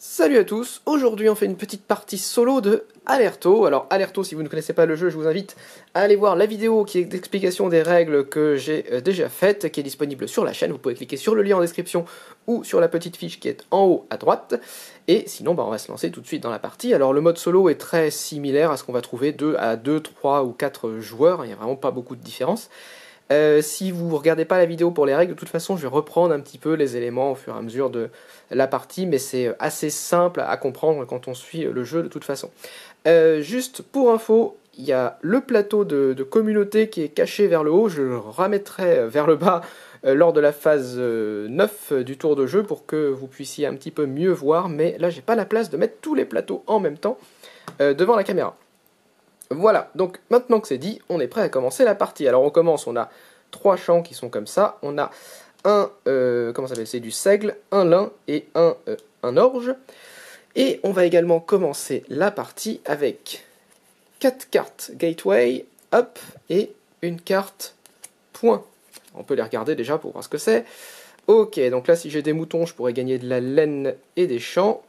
Salut à tous, aujourd'hui on fait une petite partie solo de Alerto. Alors Alerto, si vous ne connaissez pas le jeu, je vous invite à aller voir la vidéo qui est d'explication des règles que j'ai déjà faite, qui est disponible sur la chaîne. Vous pouvez cliquer sur le lien en description ou sur la petite fiche qui est en haut à droite. Et sinon, on va se lancer tout de suite dans la partie. Alors le mode solo est très similaire à ce qu'on va trouver 2, 3 ou 4 joueurs, il n'y a vraiment pas beaucoup de différence. Si vous ne regardez pas la vidéo pour les règles, de toute façon je vais reprendre un petit peu les éléments au fur et à mesure de la partie, mais c'est assez simple à comprendre quand on suit le jeu de toute façon. Juste pour info, il y a le plateau de communauté qui est caché vers le haut, je le remettrai vers le bas lors de la phase 9 du tour de jeu pour que vous puissiez un petit peu mieux voir, mais là j'ai pas la place de mettre tous les plateaux en même temps devant la caméra. Voilà, donc maintenant que c'est dit, on est prêt à commencer la partie. Alors on commence, on a 3 champs qui sont comme ça, on a un, comment ça s'appelle, c'est du seigle, un lin et un orge. Et on va également commencer la partie avec 4 cartes gateway, up, et une carte point. On peut les regarder déjà pour voir ce que c'est. Ok, donc là si j'ai des moutons, je pourrais gagner de la laine et des champs.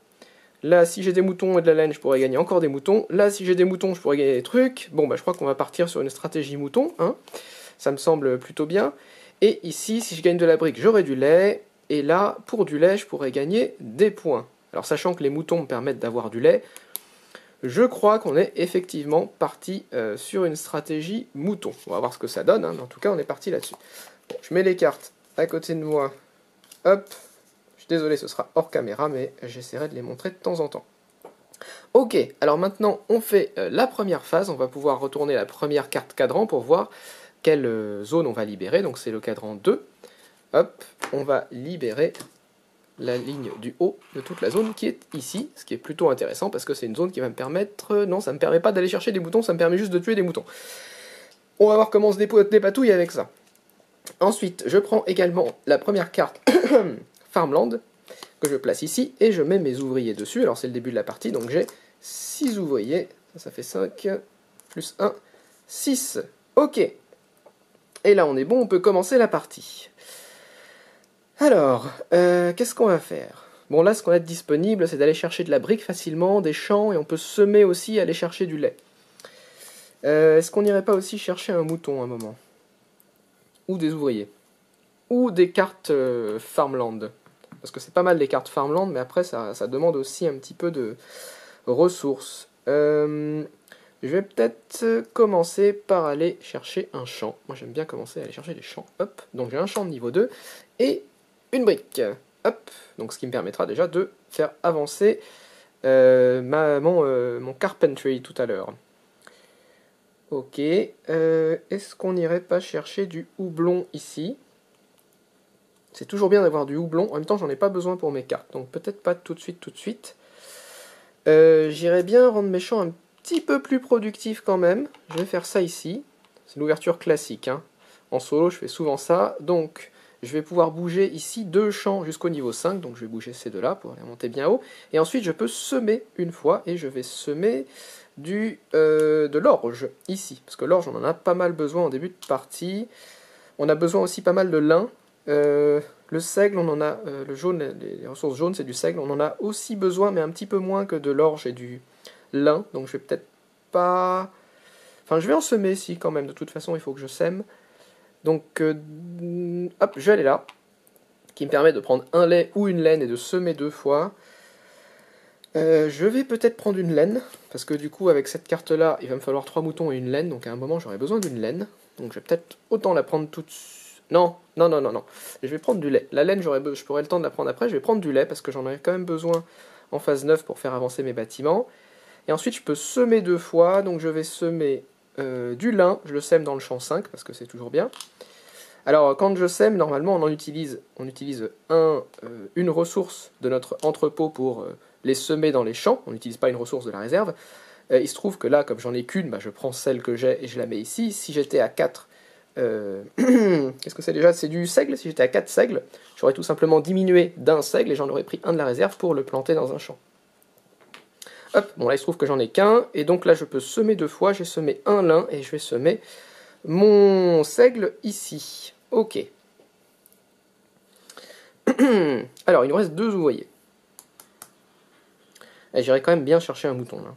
Là, si j'ai des moutons et de la laine, je pourrais gagner encore des moutons. Là, si j'ai des moutons, je pourrais gagner des trucs. Bon, je crois qu'on va partir sur une stratégie mouton, hein. Ça me semble plutôt bien. Et ici, si je gagne de la brique, j'aurai du lait. Et là, pour du lait, je pourrais gagner des points. Alors, sachant que les moutons me permettent d'avoir du lait, je crois qu'on est effectivement parti sur une stratégie mouton. On va voir ce que ça donne, hein, mais en tout cas, on est parti là-dessus. Bon, je mets les cartes à côté de moi. Hop. Désolé, ce sera hors caméra, mais j'essaierai de les montrer de temps en temps. Ok, alors maintenant, on fait la première phase. On va pouvoir retourner la première carte cadran pour voir quelle zone on va libérer. Donc c'est le cadran 2. Hop, on va libérer la ligne du haut de toute la zone qui est ici, ce qui est plutôt intéressant parce que c'est une zone qui va me permettre... non, ça ne me permet pas d'aller chercher des moutons, ça me permet juste de tuer des moutons. On va voir comment on se dépatouille avec ça. Ensuite, je prends également la première carte... Farmland, que je place ici, et je mets mes ouvriers dessus. Alors c'est le début de la partie, donc j'ai 6 ouvriers, ça fait 5, plus 1, 6. Ok. Et là on est bon, on peut commencer la partie. Alors, qu'est-ce qu'on va faire? Bon là, ce qu'on a de disponible, c'est d'aller chercher de la brique facilement, des champs, et on peut semer aussi, aller chercher du lait. Est-ce qu'on n'irait pas aussi chercher un mouton à un moment? Ou des ouvriers? Ou des cartes farmland? Parce que c'est pas mal les cartes farmland, mais après ça demande aussi un petit peu de ressources. Je vais peut-être commencer par aller chercher un champ. Moi j'aime bien commencer à aller chercher des champs. Hop, donc j'ai un champ de niveau 2 et une brique. Hop, donc ce qui me permettra déjà de faire avancer mon carpentry tout à l'heure. Ok, est-ce qu'on n'irait pas chercher du houblon ici? C'est toujours bien d'avoir du houblon, en même temps j'en ai pas besoin pour mes cartes, donc peut-être pas tout de suite. J'irais bien rendre mes champs un petit peu plus productifs quand même. Je vais faire ça ici, c'est l'ouverture classique, hein. En solo je fais souvent ça, donc je vais pouvoir bouger ici 2 champs jusqu'au niveau 5, donc je vais bouger ces deux là pour les monter bien haut, et ensuite je peux semer une fois, et je vais semer de l'orge ici, parce que l'orge on en a pas mal besoin en début de partie. On a besoin aussi pas mal de lin. Le seigle, on en a, le jaune, les ressources jaunes, c'est du seigle, on en a aussi besoin, mais un petit peu moins que de l'orge et du lin, donc je vais peut-être pas... Enfin, je vais en semer, si, quand même, de toute façon, il faut que je sème. Donc, hop, je vais aller là, qui me permet de prendre un lait ou une laine et de semer 2 fois. Je vais peut-être prendre une laine, parce que du coup, avec cette carte-là, il va me falloir 3 moutons et une laine, donc à un moment, j'aurai besoin d'une laine. Donc, je vais peut-être autant la prendre tout de suite. Non. Je vais prendre du lait. La laine, je pourrai le temps de la prendre après. Je vais prendre du lait parce que j'en ai quand même besoin en phase 9 pour faire avancer mes bâtiments. Et ensuite, je peux semer 2 fois. Donc, je vais semer du lin. Je le sème dans le champ 5 parce que c'est toujours bien. Alors, quand je sème, normalement, on utilise une ressource de notre entrepôt pour les semer dans les champs. On n'utilise pas une ressource de la réserve. Il se trouve que là, comme j'en ai qu'une, je prends celle que j'ai et je la mets ici. Si j'étais à 4... qu'est-ce que c'est déjà? C'est du seigle. Si j'étais à 4 seigles, j'aurais tout simplement diminué d'un seigle et j'en aurais pris un de la réserve pour le planter dans un champ. Hop, bon là il se trouve que j'en ai qu'un, et donc là je peux semer 2 fois. J'ai semé un lin et je vais semer mon seigle ici. Ok. Alors il nous reste 2 ouvriers. Et j'irai quand même bien chercher un mouton là.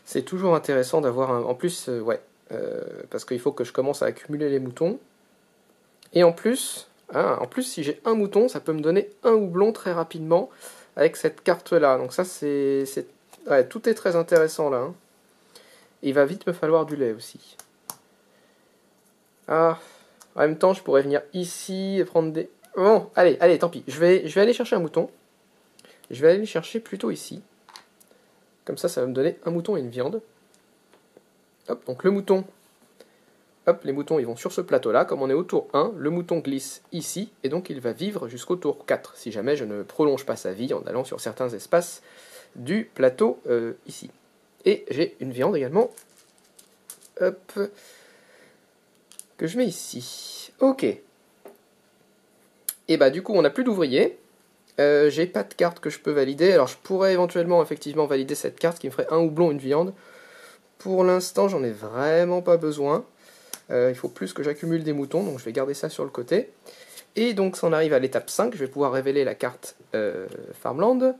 C'est toujours intéressant d'avoir un... En plus, ouais, parce qu'il faut que je commence à accumuler les moutons. Et en plus, si j'ai un mouton, ça peut me donner un houblon très rapidement avec cette carte-là. Donc ça, c'est... Ouais, tout est très intéressant là. Hein. Il va vite me falloir du lait aussi. Ah, en même temps, je pourrais venir ici et prendre des... Bon, allez, tant pis. Je vais aller chercher un mouton. Je vais aller le chercher plutôt ici. Comme ça va me donner un mouton et une viande. Hop, donc le mouton. Hop, les moutons, ils vont sur ce plateau-là. Comme on est au tour 1, le mouton glisse ici. Et donc, il va vivre jusqu'au tour 4. Si jamais je ne prolonge pas sa vie en allant sur certains espaces du plateau ici. Et j'ai une viande également. Hop. Que je mets ici. Ok. Et bah, du coup, on n'a plus d'ouvriers. J'ai pas de carte que je peux valider, alors je pourrais éventuellement effectivement valider cette carte qui me ferait un houblon, une viande. Pour l'instant, j'en ai vraiment pas besoin. Il faut plus que j'accumule des moutons, donc je vais garder ça sur le côté. Et donc, ça en arrive à l'étape 5, je vais pouvoir révéler la carte Farmland.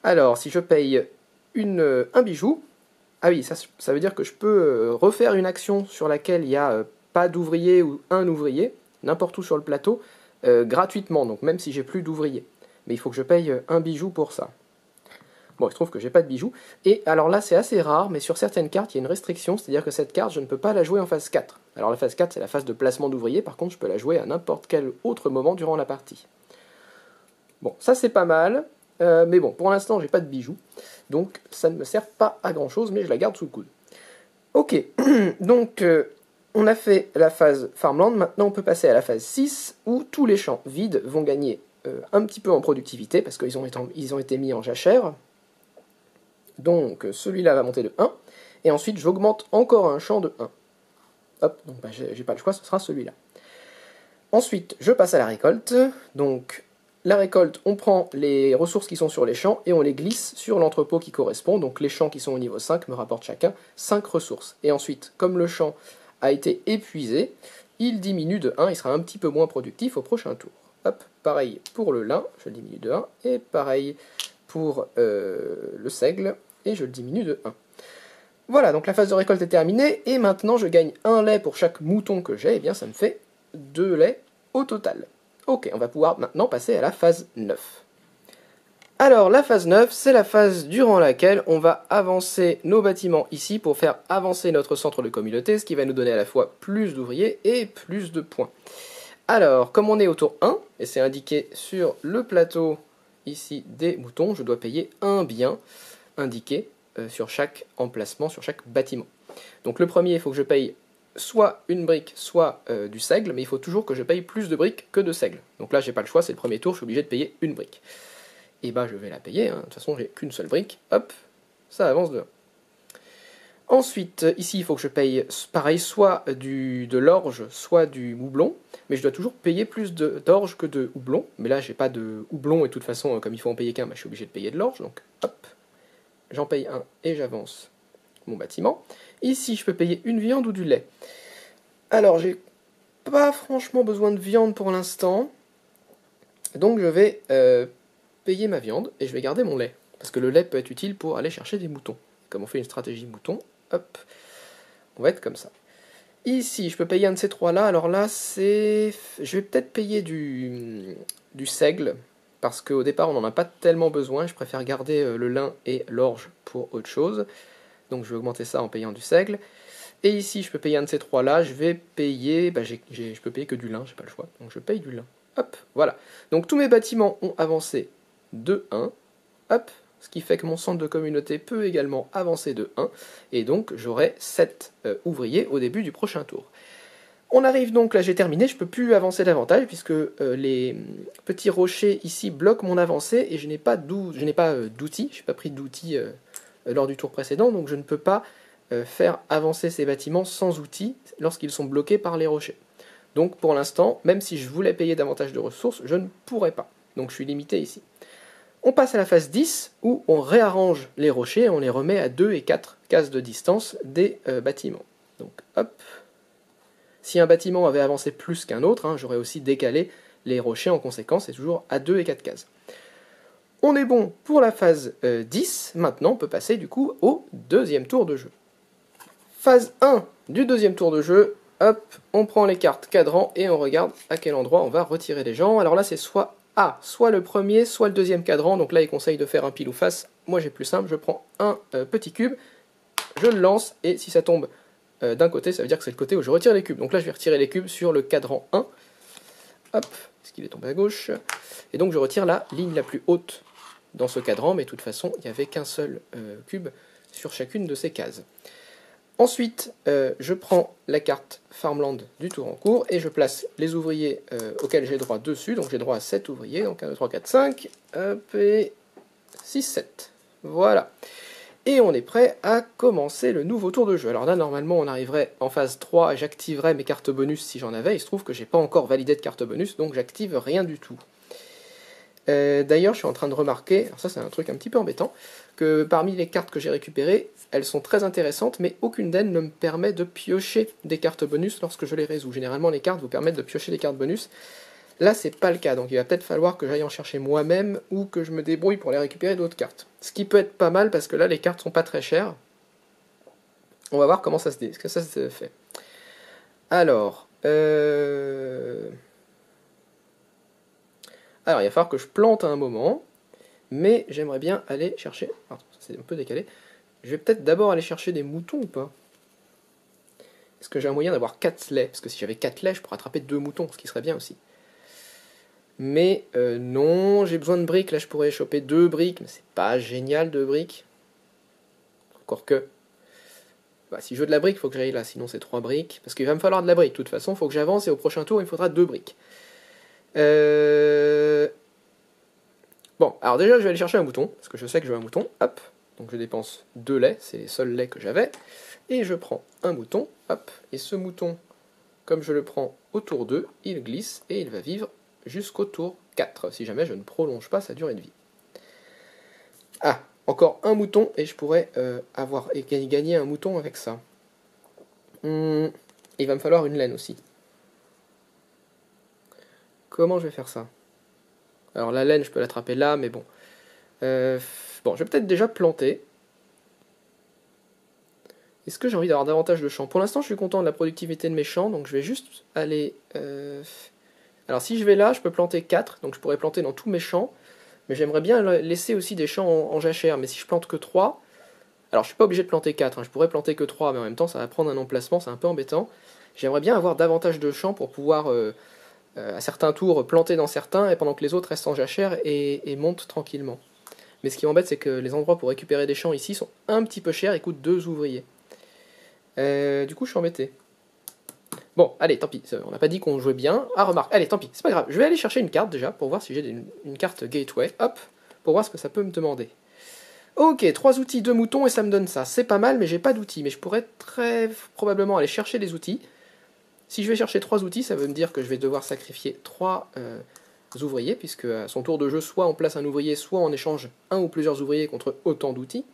Alors, si je paye un bijou, ah oui, ça veut dire que je peux refaire une action sur laquelle il n'y a pas d'ouvrier ou un ouvrier, n'importe où sur le plateau, gratuitement, donc même si j'ai plus d'ouvriers. Mais il faut que je paye un bijou pour ça. Bon, il se trouve que j'ai pas de bijoux. Et alors là, c'est assez rare, mais sur certaines cartes, il y a une restriction, c'est-à-dire que cette carte, je ne peux pas la jouer en phase 4. Alors la phase 4, c'est la phase de placement d'ouvriers, par contre, je peux la jouer à n'importe quel autre moment durant la partie. Bon, ça c'est pas mal, mais bon, pour l'instant, j'ai pas de bijoux, donc ça ne me sert pas à grand-chose, mais je la garde sous le coude. Ok, donc on a fait la phase Farmland, maintenant on peut passer à la phase 6, où tous les champs vides vont gagner un petit peu en productivité, parce qu'ils ont été mis en jachère. Donc celui-là va monter de 1, et ensuite j'augmente encore un champ de 1. Hop, donc bah, j'ai pas le choix, ce sera celui-là. Ensuite, je passe à la récolte. Donc la récolte, on prend les ressources qui sont sur les champs, et on les glisse sur l'entrepôt qui correspond. Donc les champs qui sont au niveau 5 me rapportent chacun 5 ressources. Et ensuite, comme le champ a été épuisé, il diminue de 1, il sera un petit peu moins productif au prochain tour. Hop, pareil pour le lin, je le diminue de 1, et pareil pour le seigle, et je le diminue de 1. Voilà, donc la phase de récolte est terminée, et maintenant je gagne un lait pour chaque mouton que j'ai, et bien ça me fait 2 laits au total. Ok, on va pouvoir maintenant passer à la phase 9. Alors la phase 9, c'est la phase durant laquelle on va avancer nos bâtiments ici pour faire avancer notre centre de communauté, ce qui va nous donner à la fois plus d'ouvriers et plus de points. Alors, comme on est au tour 1, et c'est indiqué sur le plateau ici des moutons, je dois payer un bien indiqué sur chaque emplacement, sur chaque bâtiment. Donc le premier, il faut que je paye soit une brique, soit du seigle, mais il faut toujours que je paye plus de briques que de seigle. Donc là, j'ai pas le choix, c'est le premier tour, je suis obligé de payer une brique. Et bah je vais la payer, hein. De toute façon j'ai qu'une seule brique, hop, ça avance de 1. Ensuite, ici, il faut que je paye, pareil, soit de l'orge, soit du houblon, mais je dois toujours payer plus d'orge que de houblon, mais là, j'ai pas de houblon, et de toute façon, comme il faut en payer qu'un, bah, je suis obligé de payer de l'orge, donc hop, j'en paye un, et j'avance mon bâtiment. Ici, je peux payer une viande ou du lait. Alors, j'ai pas franchement besoin de viande pour l'instant, donc je vais payer ma viande, et je vais garder mon lait, parce que le lait peut être utile pour aller chercher des moutons. Comme on fait une stratégie mouton, hop, on va être comme ça. Ici, je peux payer un de ces trois-là. Alors là, je vais peut-être payer du seigle, parce qu'au départ, on n'en a pas tellement besoin. Je préfère garder le lin et l'orge pour autre chose. Donc je vais augmenter ça en payant du seigle. Et ici, je peux payer un de ces trois-là. Je vais payer... je peux payer que du lin, j'ai pas le choix. Donc je paye du lin. Hop, voilà. Donc tous mes bâtiments ont avancé de 1. Hop, ce qui fait que mon centre de communauté peut également avancer de 1, et donc j'aurai 7 ouvriers au début du prochain tour. On arrive donc, là j'ai terminé, je ne peux plus avancer davantage, puisque les petits rochers ici bloquent mon avancée, et je n'ai pas d'outils, je n'ai pas pris d'outils lors du tour précédent, donc je ne peux pas faire avancer ces bâtiments sans outils, lorsqu'ils sont bloqués par les rochers. Donc pour l'instant, même si je voulais payer davantage de ressources, je ne pourrais pas, donc je suis limité ici. On passe à la phase 10, où on réarrange les rochers et on les remet à 2 et 4 cases de distance des bâtiments. Donc hop, si un bâtiment avait avancé plus qu'un autre, hein, j'aurais aussi décalé les rochers en conséquence, c'est toujours à 2 et 4 cases. On est bon pour la phase 10. Maintenant, on peut passer du coup au deuxième tour de jeu. Phase 1 du deuxième tour de jeu. Hop, on prend les cartes cadran et on regarde à quel endroit on va retirer les gens. Alors là, c'est soit soit le premier, soit le deuxième cadran. Donc là, il conseille de faire un pile ou face. Moi, j'ai plus simple. Je prends un petit cube, je le lance et si ça tombe d'un côté, ça veut dire que c'est le côté où je retire les cubes. Donc là, je vais retirer les cubes sur le cadran 1. Hop, parce qu'il est tombé à gauche. Et donc, je retire la ligne la plus haute dans ce cadran. Mais de toute façon, il n'y avait qu'un seul cube sur chacune de ces cases. Ensuite, je prends la carte Farmland du tour en cours et je place les ouvriers auxquels j'ai droit dessus. Donc j'ai droit à 7 ouvriers, donc 1, 2, 3, 4, 5, hop, et 6, 7. Voilà. Et on est prêt à commencer le nouveau tour de jeu. Alors là, normalement, on arriverait en phase 3 et j'activerais mes cartes bonus si j'en avais. Il se trouve que j'ai pas encore validé de carte bonus, donc j'active rien du tout. D'ailleurs, je suis en train de remarquer, alors ça c'est un truc un petit peu embêtant, que parmi les cartes que j'ai récupérées, elles sont très intéressantes, mais aucune d'elles ne me permet de piocher des cartes bonus lorsque je les résous. Généralement, les cartes vous permettent de piocher des cartes bonus. Là, c'est pas le cas, donc il va peut-être falloir que j'aille en chercher moi-même ou que je me débrouille pour aller récupérer d'autres cartes. Ce qui peut être pas mal parce que là, les cartes sont pas très chères. On va voir comment ça se fait. Alors, Alors, il va falloir que je plante à un moment, mais j'aimerais bien aller chercher... Pardon, c'est un peu décalé. Je vais peut-être d'abord aller chercher des moutons ou pas? Est-ce que j'ai un moyen d'avoir 4 laits? Parce que si j'avais 4 laits, je pourrais attraper 2 moutons, ce qui serait bien aussi. Mais non, j'ai besoin de briques. Là, je pourrais choper 2 briques, mais c'est pas génial, 2 briques. Encore que... Bah, si je veux de la brique, il faut que j'aille là, sinon c'est 3 briques. Parce qu'il va me falloir de la brique, de toute façon, il faut que j'avance, et au prochain tour, il me faudra 2 briques. Bon, alors déjà, je vais aller chercher un mouton, parce que je sais que je veux un mouton. Hop, donc je dépense 2 laits, c'est les seuls laits que j'avais. Et je prends un mouton, hop, et ce mouton, comme je le prends au tour 2, il glisse et il va vivre jusqu'au tour 4, si jamais je ne prolonge pas sa durée de vie. Ah, encore un mouton, et je pourrais gagner un mouton avec ça. Il va me falloir une laine aussi. Comment je vais faire ça? Alors la laine, je peux l'attraper là, mais bon. Bon, je vais peut-être déjà planter. Est-ce que j'ai envie d'avoir davantage de champs? Pour l'instant, je suis content de la productivité de mes champs, donc je vais juste aller... Alors si je vais là, je peux planter 4, donc je pourrais planter dans tous mes champs, mais j'aimerais bien laisser aussi des champs en jachère, mais si je plante que 3... Alors je suis pas obligé de planter 4, hein, je pourrais planter que 3, mais en même temps ça va prendre un emplacement, c'est un peu embêtant. J'aimerais bien avoir davantage de champs pour pouvoir... à certains tours planter dans certains et pendant que les autres restent en jachère et montent tranquillement. Mais ce qui m'embête, c'est que les endroits pour récupérer des champs ici sont un petit peu chers et coûtent 2 ouvriers. Du coup, je suis embêté. Bon, allez, tant pis, on n'a pas dit qu'on jouait bien. Ah, remarque, allez, tant pis, c'est pas grave. Je vais aller chercher une carte déjà pour voir si j'ai une carte gateway. Hop, pour voir ce que ça peut me demander. Ok, 3 outils, 2 moutons et ça me donne ça. C'est pas mal, mais j'ai pas d'outils. Mais je pourrais très probablement aller chercher des outils. Si je vais chercher 3 outils, ça veut me dire que je vais devoir sacrifier 3 ouvriers, puisque à son tour de jeu, soit on place un ouvrier, soit on échange un ou plusieurs ouvriers contre autant d'outils.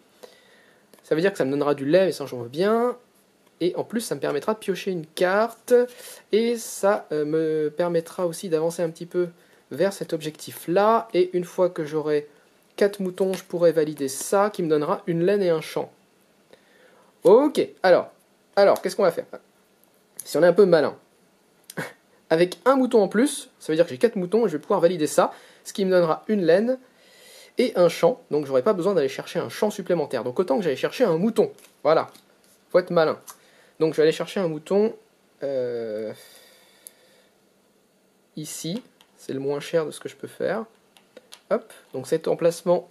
Ça veut dire que ça me donnera du lait, et ça j'en veux bien. Et en plus, ça me permettra de piocher une carte, et ça me permettra aussi d'avancer un petit peu vers cet objectif-là. Et une fois que j'aurai 4 moutons, je pourrai valider ça, qui me donnera une laine et un champ. Ok, alors qu'est-ce qu'on va faire? Si on est un peu malin, avec un mouton en plus, ça veut dire que j'ai 4 moutons et je vais pouvoir valider ça, ce qui me donnera une laine et un champ, donc j'aurai pas besoin d'aller chercher un champ supplémentaire. Donc autant que j'aille chercher un mouton, voilà, faut être malin. Donc je vais aller chercher un mouton ici, c'est le moins cher de ce que je peux faire. Hop, donc cet emplacement,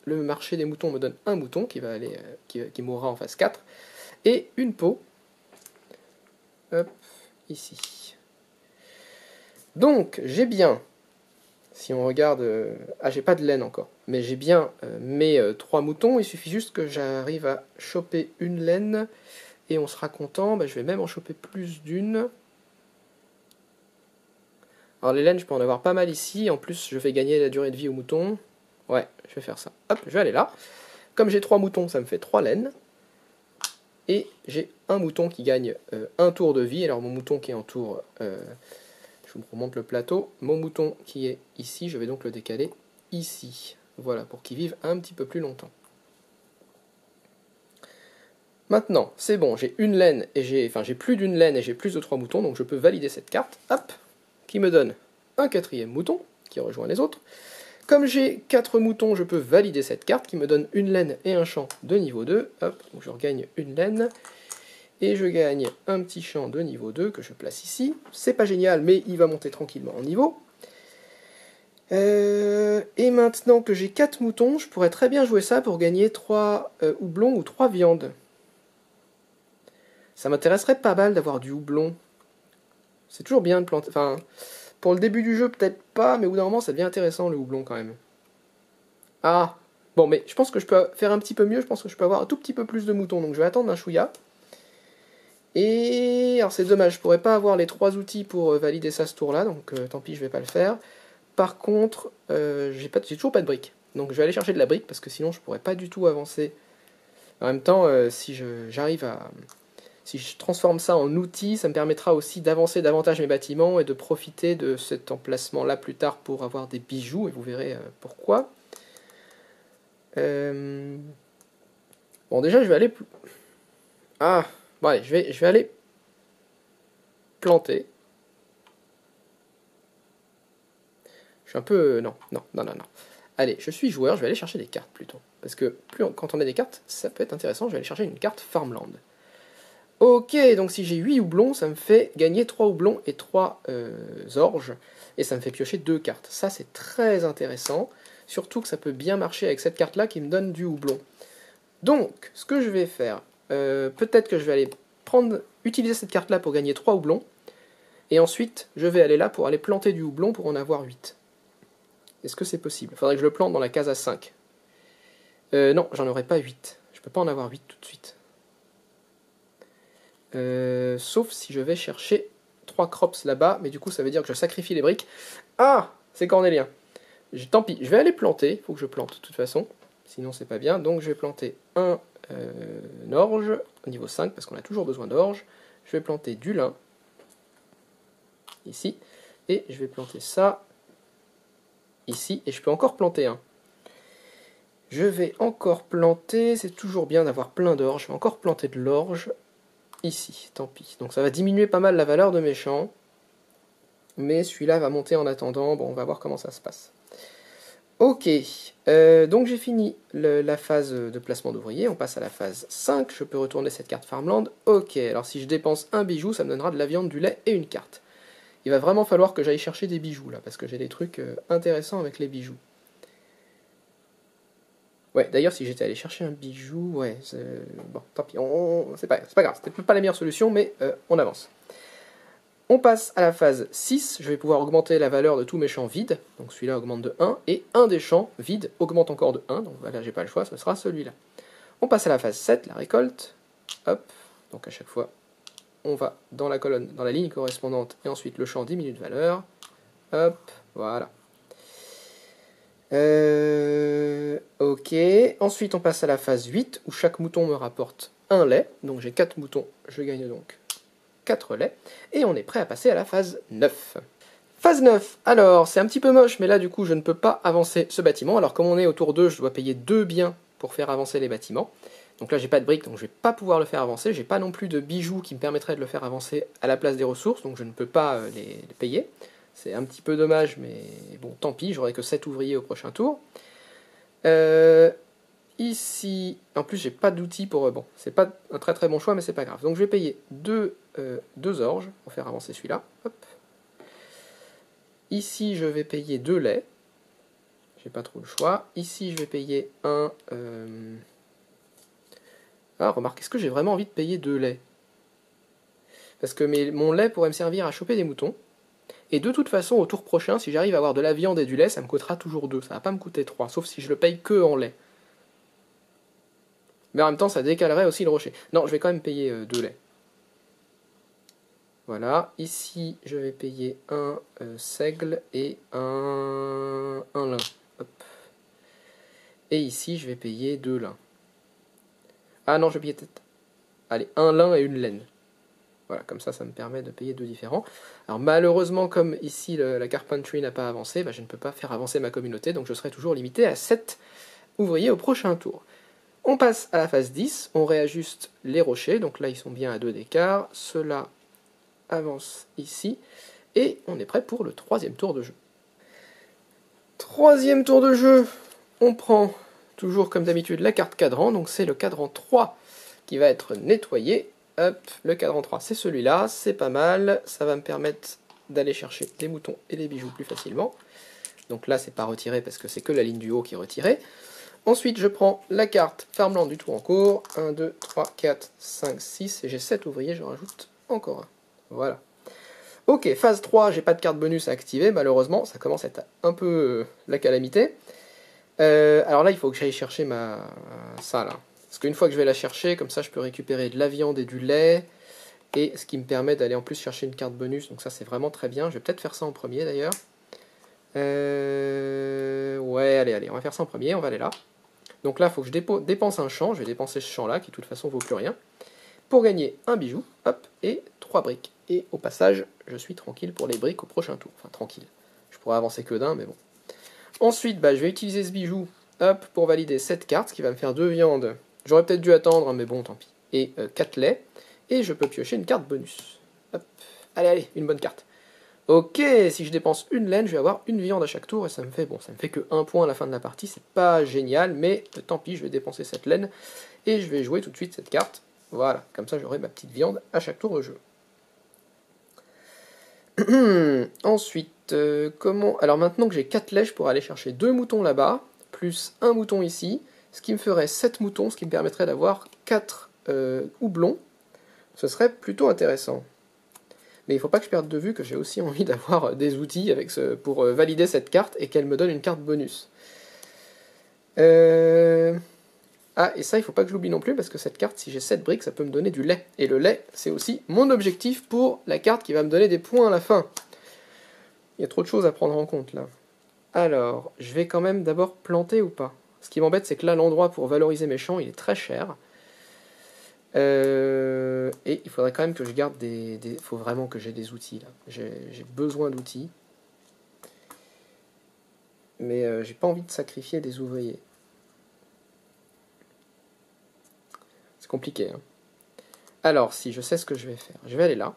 le marché des moutons me donne un mouton qui va aller, qui mourra en phase 4, et une peau. Hop, ici. Donc, j'ai bien, si on regarde... ah, j'ai pas de laine encore, mais j'ai bien mes 3 moutons. Il suffit juste que j'arrive à choper une laine, et on sera content. Bah, je vais même en choper plus d'une. Alors, les laines, je peux en avoir pas mal ici. En plus, je vais gagner la durée de vie aux moutons. Ouais, je vais faire ça. Hop, je vais aller là. Comme j'ai 3 moutons, ça me fait 3 laines. Et j'ai un mouton qui gagne un tour de vie. Alors mon mouton qui est en tour... je vous remonte le plateau. Mon mouton qui est ici, je vais donc le décaler ici. Voilà, pour qu'ils vivent un petit peu plus longtemps. Maintenant, c'est bon, j'ai une laine et j'ai plus d'une laine et j'ai plus de 3 moutons, donc je peux valider cette carte, hop, qui me donne un 4e mouton, qui rejoint les autres. Comme j'ai 4 moutons, je peux valider cette carte, qui me donne une laine et un champ de niveau 2, hop, donc je regagne une laine, et je gagne un petit champ de niveau 2 que je place ici. C'est pas génial, mais il va monter tranquillement en niveau. Et maintenant que j'ai 4 moutons, je pourrais très bien jouer ça pour gagner 3 houblons ou 3 viandes. Ça m'intéresserait pas mal d'avoir du houblon. C'est toujours bien de planter... Enfin, pour le début du jeu, peut-être pas, mais au bout d'un moment, ça devient intéressant, le houblon, quand même. Ah, bon, mais je pense que je peux faire un petit peu mieux. Je pense que je peux avoir un tout petit peu plus de moutons. Donc je vais attendre un chouïa. Et... alors c'est dommage, je pourrais pas avoir les 3 outils pour valider ça ce tour-là. Donc tant pis, je vais pas le faire. Par contre, j'ai toujours pas de briques. Donc je vais aller chercher de la brique, parce que sinon je pourrais pas du tout avancer. En même temps, si je transforme ça en outil, ça me permettra aussi d'avancer davantage mes bâtiments et de profiter de cet emplacement-là plus tard pour avoir des bijoux, et vous verrez pourquoi. Bon, déjà, je vais aller... Ah, bon, allez, je vais aller planter. Je suis un peu... Non. Allez, je suis joueur, je vais aller chercher des cartes plutôt. Parce que quand on a des cartes, ça peut être intéressant. Je vais aller chercher une carte Farmland. Ok, donc si j'ai 8 houblons, ça me fait gagner 3 houblons et 3 orges, et ça me fait piocher 2 cartes. Ça, c'est très intéressant, surtout que ça peut bien marcher avec cette carte-là qui me donne du houblon. Donc, ce que je vais faire, peut-être que je vais aller utiliser cette carte-là pour gagner 3 houblons, et ensuite, je vais aller là pour aller planter du houblon pour en avoir 8. Est-ce que c'est possible? Il faudrait que je le plante dans la case à 5. Non, j'en aurai pas 8. Je peux pas en avoir 8 tout de suite. Sauf si je vais chercher 3 crops là-bas, mais du coup ça veut dire que je sacrifie les briques. Ah, c'est cornélien. Tant pis, je vais aller planter, il faut que je plante de toute façon, sinon c'est pas bien. Donc je vais planter un orge au niveau 5, parce qu'on a toujours besoin d'orge. Je vais planter du lin, ici, et je vais planter ça, ici, et je peux encore planter un. Je vais encore planter, c'est toujours bien d'avoir plein d'orge, je vais encore planter de l'orge, ici, tant pis. Donc ça va diminuer pas mal la valeur de mes champs, mais celui-là va monter en attendant. Bon, on va voir comment ça se passe. Ok, donc j'ai fini la phase de placement d'ouvriers, on passe à la phase 5, je peux retourner cette carte Farmland. Ok, alors si je dépense un bijou, ça me donnera de la viande, du lait et une carte. Il va vraiment falloir que j'aille chercher des bijoux là, parce que j'ai des trucs intéressants avec les bijoux. Ouais, d'ailleurs, si j'étais allé chercher un bijou, ouais, bon, tant pis, c'est pas grave, c'était pas la meilleure solution, mais on avance. On passe à la phase 6, je vais pouvoir augmenter la valeur de tous mes champs vides, donc celui-là augmente de 1, et un des champs vides augmente encore de 1, donc voilà, j'ai pas le choix, ce sera celui-là. On passe à la phase 7, la récolte, hop, donc à chaque fois, on va dans la colonne, dans la ligne correspondante, et ensuite le champ diminue de valeur, hop, voilà. Ok, ensuite on passe à la phase 8, où chaque mouton me rapporte un lait, donc j'ai 4 moutons, je gagne donc 4 laits, et on est prêt à passer à la phase 9. Phase 9, alors c'est un petit peu moche, mais là du coup je ne peux pas avancer ce bâtiment, alors comme on est au tour 2, je dois payer 2 biens pour faire avancer les bâtiments, donc là j'ai pas de briques, donc je vais pas pouvoir le faire avancer, j'ai pas non plus de bijoux qui me permettraient de le faire avancer à la place des ressources, donc je ne peux pas les payer. C'est un petit peu dommage, mais bon, tant pis, j'aurai que 7 ouvriers au prochain tour. Ici, en plus, j'ai pas d'outils pour... bon, c'est pas un très très bon choix, mais c'est pas grave. Donc je vais payer 2 orges pour faire avancer celui-là. Ici, je vais payer 2 laits. J'ai pas trop le choix. Ici, je vais payer un... Ah, remarque, est-ce que j'ai vraiment envie de payer 2 laits? Parce que mon lait pourrait me servir à choper des moutons. Et de toute façon, au tour prochain, si j'arrive à avoir de la viande et du lait, ça me coûtera toujours 2. Ça va pas me coûter 3, sauf si je le paye que en lait. Mais en même temps, ça décalerait aussi le rocher. Non, je vais quand même payer 2 laits. Voilà. Ici, je vais payer un seigle et un lin. Hop. Et ici, je vais payer 2 lins. Ah non, je vais payer peut-être... Allez, un lin et une laine. Voilà, comme ça me permet de payer 2 différents. Alors malheureusement, comme ici la carpentry n'a pas avancé, bah, je ne peux pas faire avancer ma communauté, donc je serai toujours limité à 7 ouvriers au prochain tour. On passe à la phase 10, on réajuste les rochers, donc là ils sont bien à 2 d'écart, cela avance ici, et on est prêt pour le 3e tour de jeu. 3e tour de jeu, on prend toujours comme d'habitude la carte cadran, donc c'est le cadran 3 qui va être nettoyé. Hop, le cadran 3 c'est celui-là, c'est pas mal, ça va me permettre d'aller chercher des moutons et des bijoux plus facilement. Donc là c'est pas retiré parce que c'est que la ligne du haut qui est retirée. Ensuite je prends la carte Farmland du tour en cours, 1, 2, 3, 4, 5, 6, et j'ai 7 ouvriers, j'en rajoute encore un. Voilà. Ok, phase 3, j'ai pas de carte bonus à activer, malheureusement, ça commence à être un peu la calamité. Alors là il faut que j'aille chercher ça là. Parce qu'une fois que je vais la chercher, comme ça je peux récupérer de la viande et du lait, et ce qui me permet d'aller en plus chercher une carte bonus, donc ça c'est vraiment très bien. Je vais peut-être faire ça en premier d'ailleurs. Ouais, allez, on va faire ça en premier, on va aller là. Donc là il faut que je dépense un champ, je vais dépenser ce champ là, qui de toute façon vaut plus rien, pour gagner un bijou, hop, et 3 briques. Et au passage, je suis tranquille pour les briques au prochain tour. Enfin tranquille, je pourrais avancer que d'un, mais bon. Ensuite, bah, je vais utiliser ce bijou, hop, pour valider cette carte, ce qui va me faire 2 viandes. J'aurais peut-être dû attendre, mais bon, tant pis. Et 4 laits. Et je peux piocher une carte bonus. Hop. Allez, une bonne carte. Ok, si je dépense une laine, je vais avoir une viande à chaque tour. Et ça me fait que 1 point à la fin de la partie. C'est pas génial, mais tant pis, je vais dépenser cette laine. Et je vais jouer tout de suite cette carte. Voilà, comme ça j'aurai ma petite viande à chaque tour de jeu. Ensuite, comment... Alors maintenant que j'ai 4 laits, je pourrais aller chercher 2 moutons là-bas, plus 1 mouton ici, ce qui me ferait 7 moutons, ce qui me permettrait d'avoir 4 houblons. Ce serait plutôt intéressant. Mais il ne faut pas que je perde de vue que j'ai aussi envie d'avoir des outils pour valider cette carte et qu'elle me donne une carte bonus. Ah, et ça, il ne faut pas que je l'oublie non plus, parce que cette carte, si j'ai 7 briques, ça peut me donner du lait. Et le lait, c'est aussi mon objectif pour la carte qui va me donner des points à la fin. Il y a trop de choses à prendre en compte, là. Alors, je vais quand même d'abord planter ou pas. Ce qui m'embête, c'est que là, l'endroit pour valoriser mes champs, il est très cher. Et il faudrait quand même que je garde Il faut vraiment que j'ai des outils, là. J'ai besoin d'outils. Mais j'ai pas envie de sacrifier des ouvriers. C'est compliqué, hein. Alors, si je sais ce que je vais faire, je vais aller là.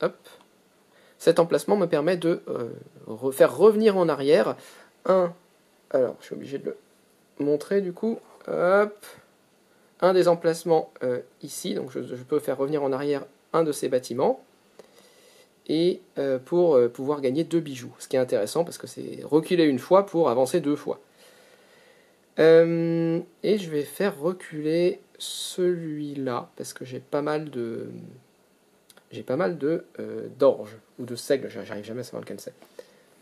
Hop. Cet emplacement me permet de faire revenir en arrière alors, je suis obligé de le montrer du coup. Hop. Un des emplacements ici. Donc, je peux faire revenir en arrière un de ces bâtiments. Et pour pouvoir gagner 2 bijoux. Ce qui est intéressant parce que c'est reculer une fois pour avancer 2 fois. Et je vais faire reculer celui-là parce que j'ai pas mal d'orge ou de seigle, j'arrive jamais à savoir lequel c'est.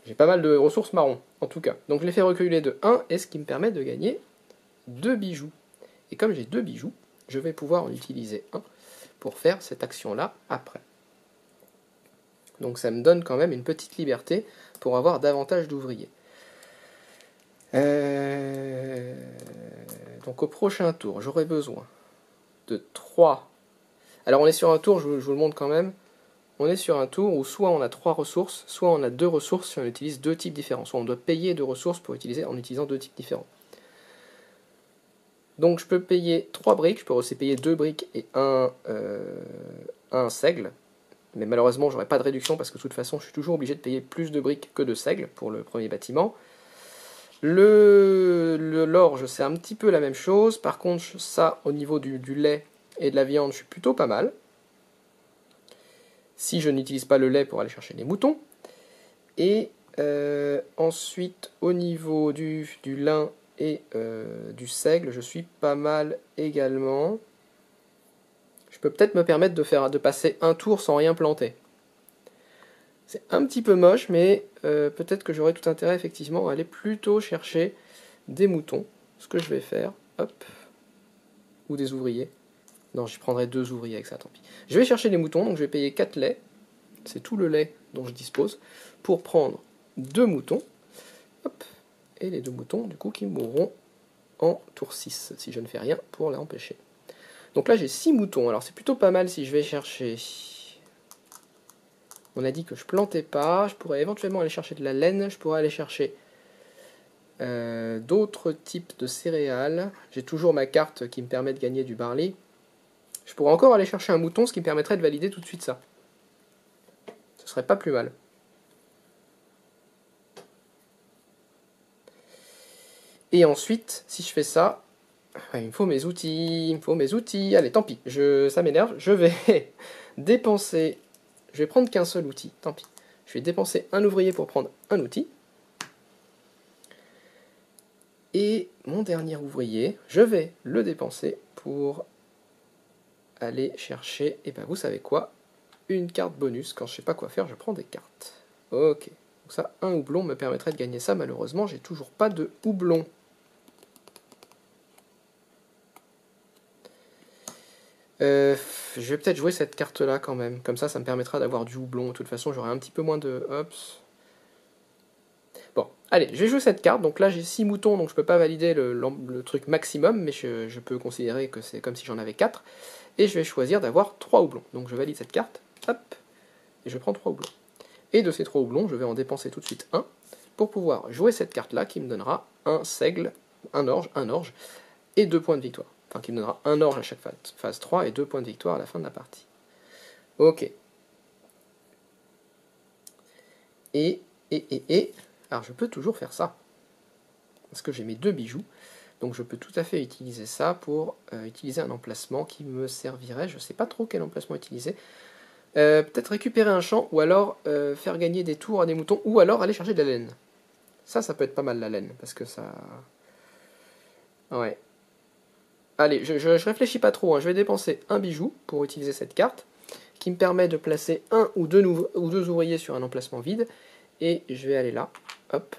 J'ai pas mal de ressources marron en tout cas. Donc je les fais reculer de 1 et ce qui me permet de gagner 2 bijoux. Et comme j'ai 2 bijoux, je vais pouvoir en utiliser un pour faire cette action-là après. Donc ça me donne quand même une petite liberté pour avoir davantage d'ouvriers. Donc au prochain tour, j'aurai besoin de 3. Alors on est sur un tour, je vous le montre quand même. On est sur un tour où soit on a 3 ressources, soit on a 2 ressources si on utilise 2 types différents. Soit on doit payer 2 ressources pour utiliser en utilisant 2 types différents. Donc je peux payer 3 briques, je peux aussi payer 2 briques et un seigle. Mais malheureusement, j'aurai pas de réduction parce que de toute façon, je suis toujours obligé de payer plus de briques que de seigle pour le premier bâtiment. L'orge, c'est un petit peu la même chose. Par contre, ça, au niveau du lait et de la viande, je suis plutôt pas mal. Si je n'utilise pas le lait pour aller chercher les moutons. Et ensuite, au niveau du lin et du seigle, je suis pas mal également. Je peux peut-être me permettre de passer un tour sans rien planter. C'est un petit peu moche, mais peut-être que j'aurai tout intérêt effectivement à aller plutôt chercher des moutons. Ce que je vais faire, hop, ou des ouvriers. Non, je prendrai 2 ouvriers avec ça, tant pis. Je vais chercher des moutons, donc je vais payer 4 laits. C'est tout le lait dont je dispose, pour prendre 2 moutons. Hop, et les 2 moutons, du coup, qui mourront en tour 6, si je ne fais rien pour l'empêcher. Donc là, j'ai 6 moutons. Alors c'est plutôt pas mal si je vais chercher On a dit que je plantais pas, je pourrais éventuellement aller chercher de la laine, je pourrais aller chercher d'autres types de céréales. J'ai toujours ma carte qui me permet de gagner du barley. Je pourrais encore aller chercher un mouton, ce qui me permettrait de valider tout de suite ça. Ce serait pas plus mal. Et ensuite, si je fais ça, il me faut mes outils, Allez, tant pis, ça m'énerve. Je vais dépenser, je vais prendre qu'un seul outil, tant pis. Je vais dépenser un ouvrier pour prendre un outil. Et mon dernier ouvrier, je vais le dépenser pour aller chercher, et ben vous savez quoi, une carte bonus. Quand je sais pas quoi faire, je prends des cartes. Ok, donc ça, un houblon me permettrait de gagner ça. Malheureusement, j'ai toujours pas de houblon. Je vais peut-être jouer cette carte-là quand même. Comme ça me permettra d'avoir du houblon. De toute façon, j'aurai un petit peu moins de hops. Bon, allez, je vais jouer cette carte. Donc là, j'ai 6 moutons, donc je peux pas valider le truc maximum, mais je peux considérer que c'est comme si j'en avais 4. Et je vais choisir d'avoir 3 houblons. Donc je valide cette carte, hop, et je prends 3 houblons. Et de ces 3 houblons, je vais en dépenser tout de suite un, pour pouvoir jouer cette carte-là, qui me donnera un seigle, un orge, et 2 points de victoire. Enfin, qui me donnera un orge à chaque phase 3 et 2 points de victoire à la fin de la partie. Ok. Alors je peux toujours faire ça. Parce que j'ai mes 2 bijoux. Donc je peux tout à fait utiliser ça pour utiliser un emplacement qui me servirait. Je ne sais pas trop quel emplacement utiliser. Peut-être récupérer un champ, ou alors faire gagner des tours à des moutons, ou alors aller chercher de la laine. Ça peut être pas mal la laine, parce que ça... Ouais. Allez, je réfléchis pas trop, hein. Je vais dépenser un bijou pour utiliser cette carte, qui me permet de placer un ou deux ouvriers sur un emplacement vide, et je vais aller là, hop,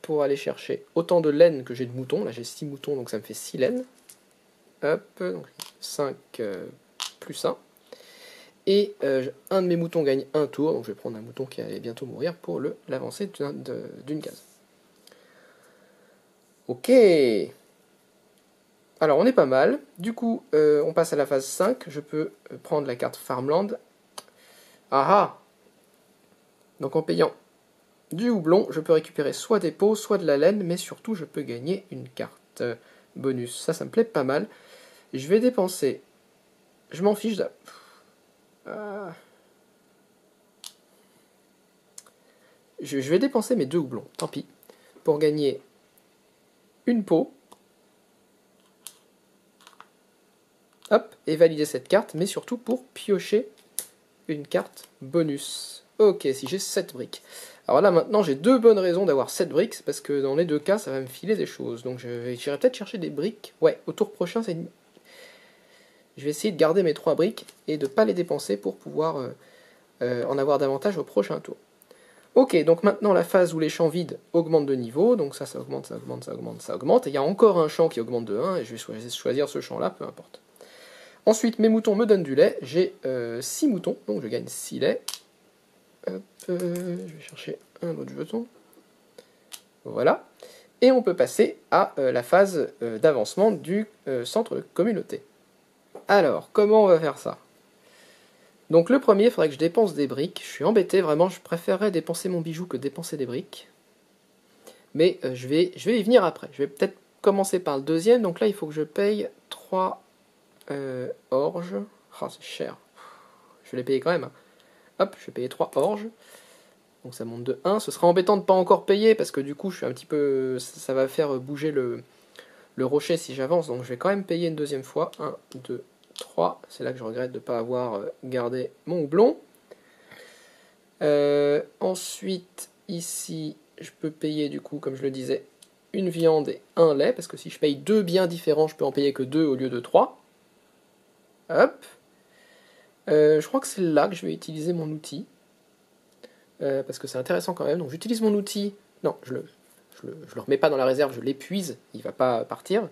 pour aller chercher autant de laine que j'ai de moutons. Là j'ai 6 moutons, donc ça me fait 6 laines. Hop, donc 5 plus 1. Et un de mes moutons gagne un tour, donc je vais prendre un mouton qui allait bientôt mourir pour l'avancer d'une case. Ok. Alors on est pas mal. Du coup, on passe à la phase 5. Je peux prendre la carte Farmland. Ah ah. Donc en payant du houblon, je peux récupérer soit des peaux, soit de la laine, mais surtout je peux gagner une carte bonus. Ça me plaît pas mal. Je vais dépenser... Je m'en fiche de... Je vais dépenser mes 2 houblons, tant pis, pour gagner une peau. Hop, et valider cette carte, mais surtout pour piocher une carte bonus. Ok, si j'ai 7 briques. Alors là, maintenant, j'ai 2 bonnes raisons d'avoir 7 briques, parce que dans les 2 cas, ça va me filer des choses. Donc j'irai peut-être chercher des briques. Ouais, au tour prochain, je vais essayer de garder mes 3 briques et de ne pas les dépenser pour pouvoir en avoir davantage au prochain tour. Ok, donc maintenant la phase où les champs vides augmentent de niveau, donc ça augmente, ça augmente, ça augmente, ça augmente, et il y a encore un champ qui augmente de 1, et je vais choisir ce champ-là, peu importe. Ensuite, mes moutons me donnent du lait, j'ai 6 moutons, donc je gagne 6 laits. Hop, je vais chercher un autre jeton. Voilà. Et on peut passer à la phase d'avancement du centre communauté. Alors, comment on va faire ça? Donc le premier, il faudrait que je dépense des briques. Je suis embêté, vraiment, je préférerais dépenser mon bijou que dépenser des briques. Mais je vais y venir après. Je vais peut-être commencer par le deuxième. Donc là, il faut que je paye 3 orges. Oh, c'est cher. Je vais les payer quand même. Hop, je vais payer 3 orges. Donc ça monte de 1. Ce sera embêtant de ne pas encore payer, parce que du coup, je suis un petit peu... ça va faire bouger le rocher si j'avance. Donc je vais quand même payer une deuxième fois. 1, 2, 3, c'est là que je regrette de ne pas avoir gardé mon houblon. Ensuite, ici, je peux payer du coup, comme je le disais, une viande et un lait, parce que si je paye 2 biens différents, je peux en payer que 2 au lieu de 3. Hop. Je crois que c'est là que je vais utiliser mon outil, parce que c'est intéressant quand même. Donc j'utilise mon outil, non, je le remets pas dans la réserve, je l'épuise, il va pas partir.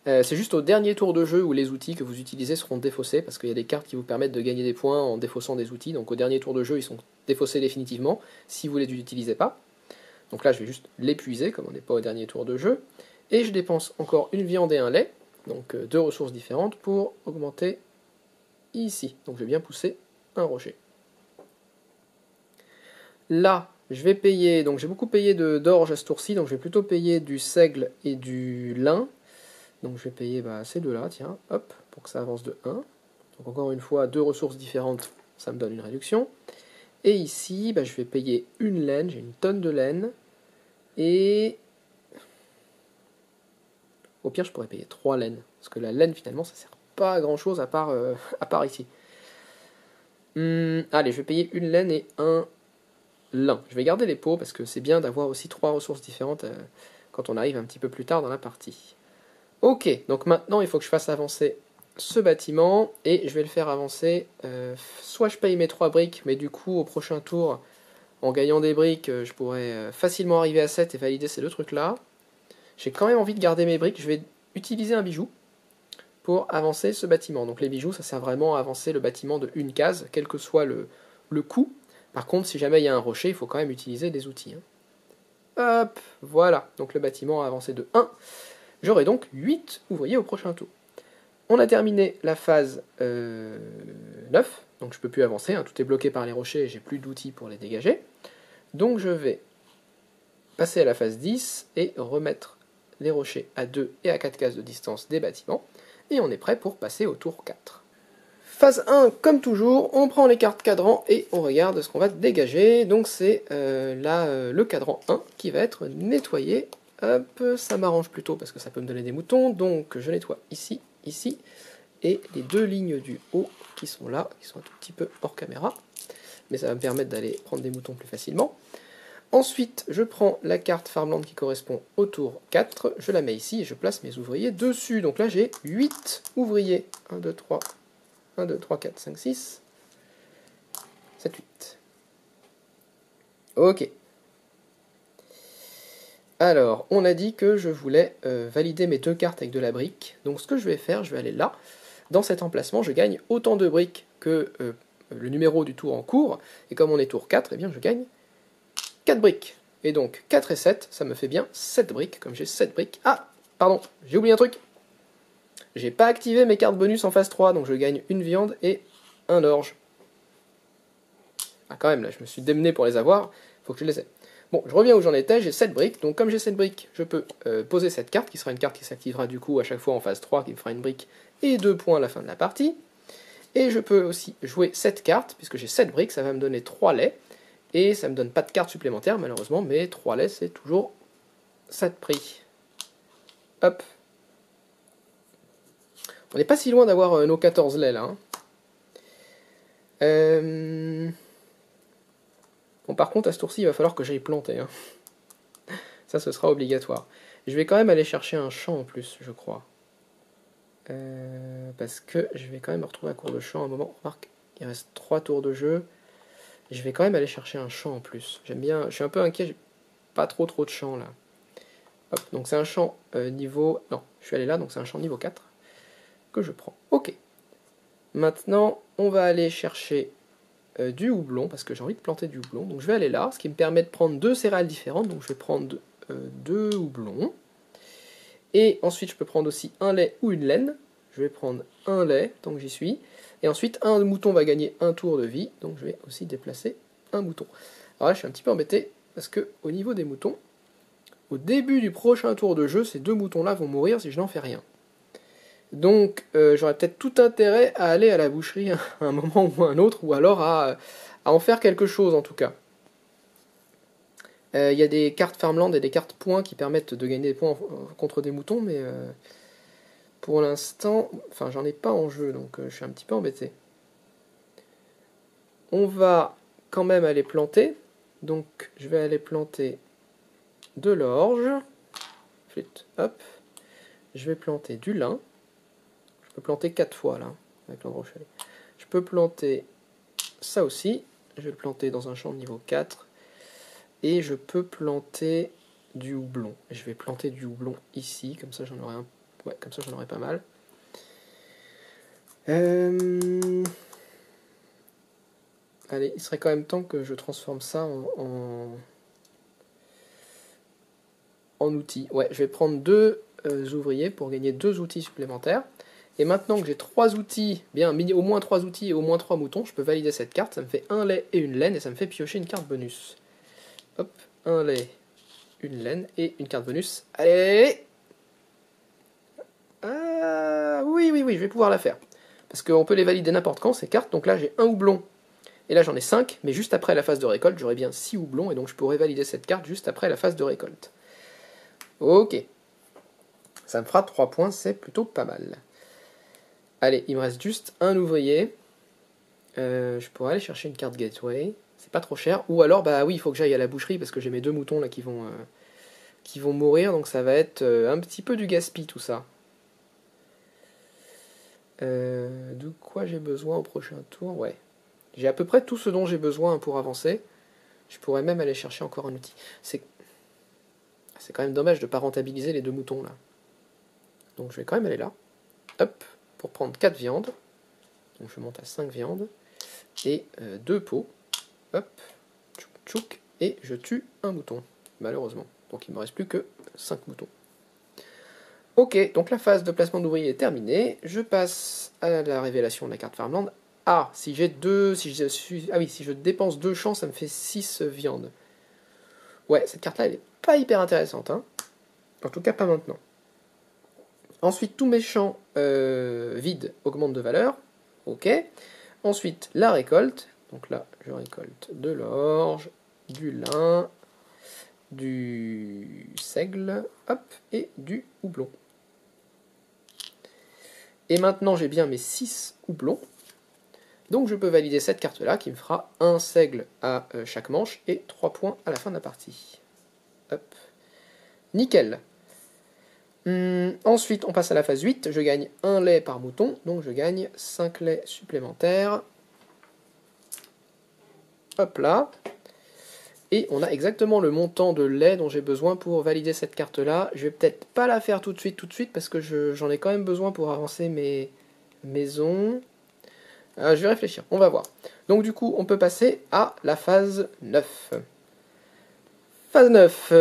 C'est juste au dernier tour de jeu où les outils que vous utilisez seront défaussés, parce qu'il y a des cartes qui vous permettent de gagner des points en défaussant des outils, donc au dernier tour de jeu ils sont défaussés définitivement, si vous ne les utilisez pas. Donc là je vais juste l'épuiser, comme on n'est pas au dernier tour de jeu, et je dépense encore une viande et un lait, donc 2 ressources différentes pour augmenter ici. Donc je vais bien pousser un rocher. Là, je vais payer, donc j'ai beaucoup payé d'orge à ce tour-ci, donc je vais plutôt payer du seigle et du lin. Donc je vais payer ces deux-là, tiens, hop, pour que ça avance de 1. Donc encore une fois, deux ressources différentes, ça me donne une réduction. Et ici, je vais payer une laine, j'ai une tonne de laine. Et au pire, je pourrais payer 3 laines. Parce que la laine, finalement, ça sert pas à grand-chose à part ici. Allez, je vais payer une laine et un lin. Je vais garder les pots parce que c'est bien d'avoir aussi 3 ressources différentes quand on arrive un petit peu plus tard dans la partie. Ok, donc maintenant, il faut que je fasse avancer ce bâtiment et je vais le faire avancer. Soit je paye mes 3 briques, mais du coup, au prochain tour, en gagnant des briques, je pourrais facilement arriver à 7 et valider ces deux trucs-là. J'ai quand même envie de garder mes briques. Je vais utiliser un bijou pour avancer ce bâtiment. Donc les bijoux, ça sert vraiment à avancer le bâtiment de une case, quel que soit le coût. Par contre, si jamais il y a un rocher, il faut quand même utiliser des outils. Hop, voilà. Donc le bâtiment a avancé de 1. J'aurai donc 8 ouvriers au prochain tour. On a terminé la phase 9, donc je ne peux plus avancer, tout est bloqué par les rochers et j'ai plus d'outils pour les dégager. Donc je vais passer à la phase 10 et remettre les rochers à 2 et à 4 cases de distance des bâtiments. Et on est prêt pour passer au tour 4. Phase 1, comme toujours, on prend les cartes cadran et on regarde ce qu'on va dégager. Donc c'est le cadran 1 qui va être nettoyé. Hop, ça m'arrange plutôt parce que ça peut me donner des moutons. Donc je nettoie ici, ici, et les deux lignes du haut qui sont là, qui sont un tout petit peu hors caméra. Mais ça va me permettre d'aller prendre des moutons plus facilement. Ensuite, je prends la carte Farmland qui correspond au tour 4, je la mets ici et je place mes ouvriers dessus. Donc là, j'ai 8 ouvriers. 1, 2, 3, 1, 2, 3, 4, 5, 6, 7, 8. Ok. Alors, on a dit que je voulais valider mes 2 cartes avec de la brique. Donc ce que je vais faire, je vais aller là. Dans cet emplacement, je gagne autant de briques que le numéro du tour en cours. Et comme on est tour 4, eh bien je gagne 4 briques. Et donc 4 et 7, ça me fait bien 7 briques, comme j'ai 7 briques. Ah, pardon, j'ai oublié un truc. J'ai pas activé mes cartes bonus en phase 3, donc je gagne une viande et un orge. Ah quand même, là, je me suis démené pour les avoir, faut que je les ai. Bon, je reviens où j'en étais, j'ai 7 briques, donc comme j'ai 7 briques, je peux poser cette carte, qui sera une carte qui s'activera du coup à chaque fois en phase 3, qui me fera une brique et 2 points à la fin de la partie. Et je peux aussi jouer 7 cartes, puisque j'ai 7 briques, ça va me donner 3 laits. Et ça ne me donne pas de cartes supplémentaires, malheureusement, mais 3 laits, c'est toujours ça de prix. Hop. On n'est pas si loin d'avoir nos 14 laits, là. Bon, par contre, à ce tour-ci, il va falloir que j'aille planter. Ça, ce sera obligatoire. Je vais quand même aller chercher un champ en plus, je crois. Parce que je vais quand même me retrouver à court de champ à un moment. Remarque, il reste 3 tours de jeu. Je vais quand même aller chercher un champ en plus. J'aime bien, je suis un peu inquiet, j'ai pas trop de champs là. Hop, donc c'est un champ niveau... Non, je suis allé là, donc c'est un champ niveau 4 que je prends. Ok. Maintenant, on va aller chercher du houblon, parce que j'ai envie de planter du houblon. Donc je vais aller là, ce qui me permet de prendre 2 céréales différentes. Donc je vais prendre 2 houblons. Et ensuite, je peux prendre aussi un lait ou une laine. Je vais prendre un lait, tant que j'y suis. Et ensuite, un mouton va gagner un tour de vie. Donc je vais aussi déplacer un mouton. Alors là, je suis un petit peu embêté, parce que au niveau des moutons, au début du prochain tour de jeu, ces 2 moutons-là vont mourir si je n'en fais rien. Donc j'aurais peut-être tout intérêt à aller à la boucherie à un moment ou à un autre, ou alors à en faire quelque chose en tout cas. Il y a des cartes Farmland et des cartes points qui permettent de gagner des points contre des moutons, mais pour l'instant, enfin j'en ai pas en jeu, donc je suis un petit peu embêté. On va quand même aller planter, donc je vais aller planter de l'orge, flûte, hop, je vais planter du lin, je peux planter 4 fois là, avec l'endroit où je suis allé. Je peux planter ça aussi, je vais le planter dans un champ de niveau 4, et je peux planter du houblon. Et je vais planter du houblon ici, comme ça j'en aurai un. Ouais, comme ça j'en aurai pas mal. Allez, il serait quand même temps que je transforme ça en outils. Ouais, je vais prendre 2 ouvriers pour gagner 2 outils supplémentaires. Et maintenant que j'ai 3 outils, bien au moins 3 outils et au moins 3 moutons, je peux valider cette carte. Ça me fait un lait et une laine et ça me fait piocher une carte bonus. Hop, un lait, une laine et une carte bonus. Allez! Oui, je vais pouvoir la faire. Parce qu'on peut les valider n'importe quand, ces cartes. Donc là, j'ai un houblon. Et là, j'en ai 5. Mais juste après la phase de récolte, j'aurai bien 6 houblons. Et donc, je pourrai valider cette carte juste après la phase de récolte. Ok. Ça me fera 3 points, c'est plutôt pas mal. Allez, il me reste juste un ouvrier. Je pourrais aller chercher une carte gateway. C'est pas trop cher. Ou alors, bah oui, il faut que j'aille à la boucherie parce que j'ai mes 2 moutons là qui vont mourir. Donc ça va être un petit peu du gaspille tout ça. De quoi j'ai besoin au prochain tour? Ouais. J'ai à peu près tout ce dont j'ai besoin pour avancer. Je pourrais même aller chercher encore un outil. C'est quand même dommage de ne pas rentabiliser les 2 moutons là. Donc je vais quand même aller là. Hop, pour prendre 4 viandes. Donc je monte à 5 viandes. Et 2 pots. Hop, tchouk tchouk. Et je tue un mouton, malheureusement. Donc il ne me reste plus que 5 moutons. Ok, donc la phase de placement d'ouvriers est terminée. Je passe à la révélation de la carte Farmland. Ah, si j'ai si je dépense 2 champs, ça me fait 6 viandes. Ouais, cette carte-là, elle est pas hyper intéressante, hein. En tout cas, pas maintenant. Ensuite, tous mes champs vides augmentent de valeur. Ok. Ensuite, la récolte. Donc là, je récolte de l'orge, du lin, du seigle, hop, et du houblon. Et maintenant, j'ai bien mes 6 houblons. Donc je peux valider cette carte-là qui me fera un seigle à chaque manche et 3 points à la fin de la partie. Hop. Nickel. Ensuite, on passe à la phase 8. Je gagne 1 lait par mouton, donc je gagne 5 laits supplémentaires. Hop là. Et on a exactement le montant de lait dont j'ai besoin pour valider cette carte-là. Je vais peut-être pas la faire tout de suite, parce que j'en ai quand même besoin pour avancer mes maisons. Je vais réfléchir, on va voir. Donc du coup, on peut passer à la phase 9. Phase 9,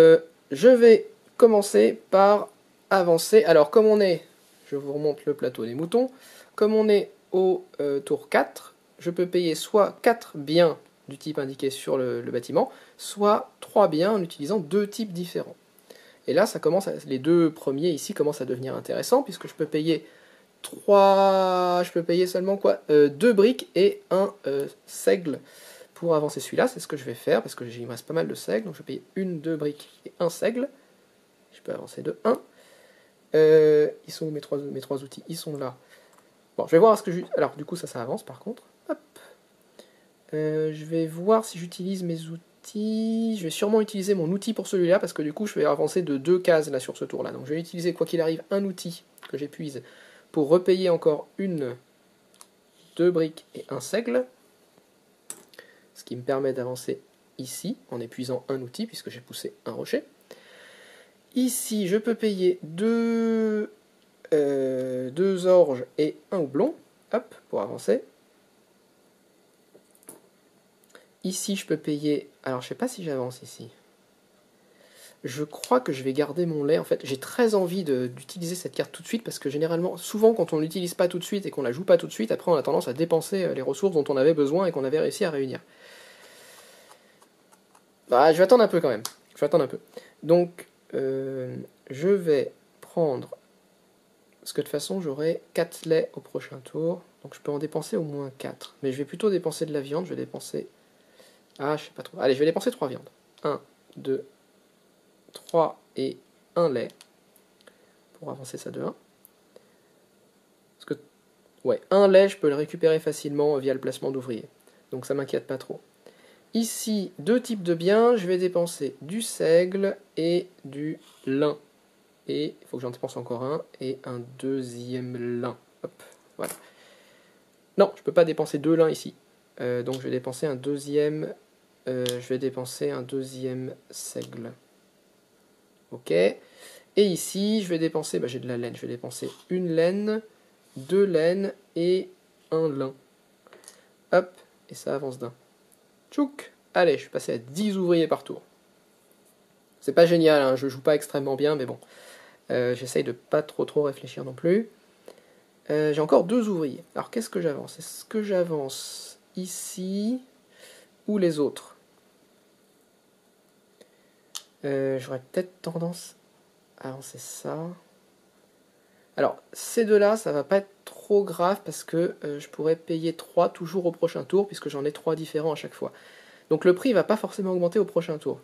je vais commencer par avancer. Alors comme on est, je vous remonte le plateau des moutons, comme on est au tour 4, je peux payer soit 4 biens du type indiqué sur le bâtiment, soit 3 biens en utilisant 2 types différents. Et là, les 2 premiers ici commencent à devenir intéressants, puisque je peux payer seulement quoi 2 briques et un seigle pour avancer celui-là. C'est ce que je vais faire, parce que il me reste pas mal de seigles, donc je vais payer 2 briques et un seigle. Je peux avancer de 1. Ils sont où mes 3 outils? Ils sont là. Bon, je vais voir ce que alors du coup ça avance par contre. Hop. Je vais voir si j'utilise mes outils. Je vais sûrement utiliser mon outil pour celui-là, parce que du coup je vais avancer de 2 cases là sur ce tour là. Donc je vais utiliser quoi qu'il arrive un outil que j'épuise pour repayer encore 2 briques et un seigle, ce qui me permet d'avancer ici en épuisant un outil puisque j'ai poussé un rocher. Ici je peux payer 2 orges et un houblon, hop, pour avancer. Ici je peux payer, alors je sais pas si j'avance ici. Je crois que je vais garder mon lait. En fait, j'ai très envie d'utiliser cette carte tout de suite, parce que généralement, souvent quand on ne l'utilise pas tout de suite et qu'on la joue pas tout de suite, après on a tendance à dépenser les ressources dont on avait besoin et qu'on avait réussi à réunir. Bah, je vais attendre un peu quand même. Je vais attendre un peu. Donc, je vais prendre... Parce que de toute façon, j'aurai 4 laits au prochain tour. Donc je peux en dépenser au moins 4. Mais je vais plutôt dépenser de la viande. Je vais dépenser... Ah, je sais pas trop. Allez, je vais dépenser 3 viandes. 1, 2... 3 et 1 lait pour avancer ça de 1. Parce que, ouais, 1 lait, je peux le récupérer facilement via le placement d'ouvrier. Donc ça m'inquiète pas trop. Ici, 2 types de biens. Je vais dépenser du seigle et du lin. Et il faut que j'en dépense encore un. Et un deuxième lin. Hop, voilà. Non, je peux pas dépenser 2 lins ici. Donc je vais dépenser un deuxième... seigle. Ok. Et ici, je vais dépenser, j'ai de la laine, je vais dépenser 1 laine, 2 laines et 1 lin. Hop, et ça avance d'un. Tchouk. Allez, je suis passé à 10 ouvriers par tour. C'est pas génial, hein, je joue pas extrêmement bien, mais bon. J'essaye de pas trop réfléchir non plus. J'ai encore 2 ouvriers. Alors qu'est-ce que j'avance? Est-ce que j'avance ici ou les autres? J'aurais peut-être tendance à avancer ça. Alors, ces deux-là, ça va pas être trop grave parce que je pourrais payer 3 toujours au prochain tour puisque j'en ai 3 différents à chaque fois. Donc le prix va pas forcément augmenter au prochain tour.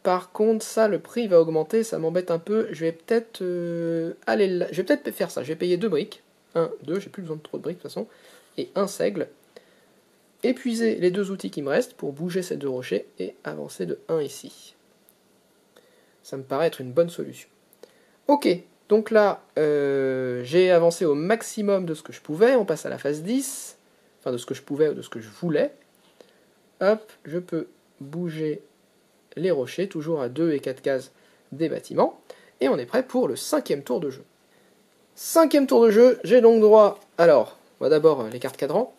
Par contre, ça, le prix va augmenter, ça m'embête un peu. Je vais peut-être aller là. Je vais peut-être faire ça. Je vais payer 2 briques. 1, 2, j'ai plus besoin de trop de briques de toute façon. Et un seigle. Épuiser les 2 outils qui me restent pour bouger ces 2 rochers et avancer de 1 ici. Ça me paraît être une bonne solution. Ok, donc là, j'ai avancé au maximum de ce que je pouvais. On passe à la phase 10. Enfin, de ce que je pouvais ou de ce que je voulais. Hop, je peux bouger les rochers, toujours à 2 et 4 cases des bâtiments. Et on est prêt pour le 5e tour de jeu. 5e tour de jeu, j'ai donc droit... Alors, on va d'abord les cartes cadrans.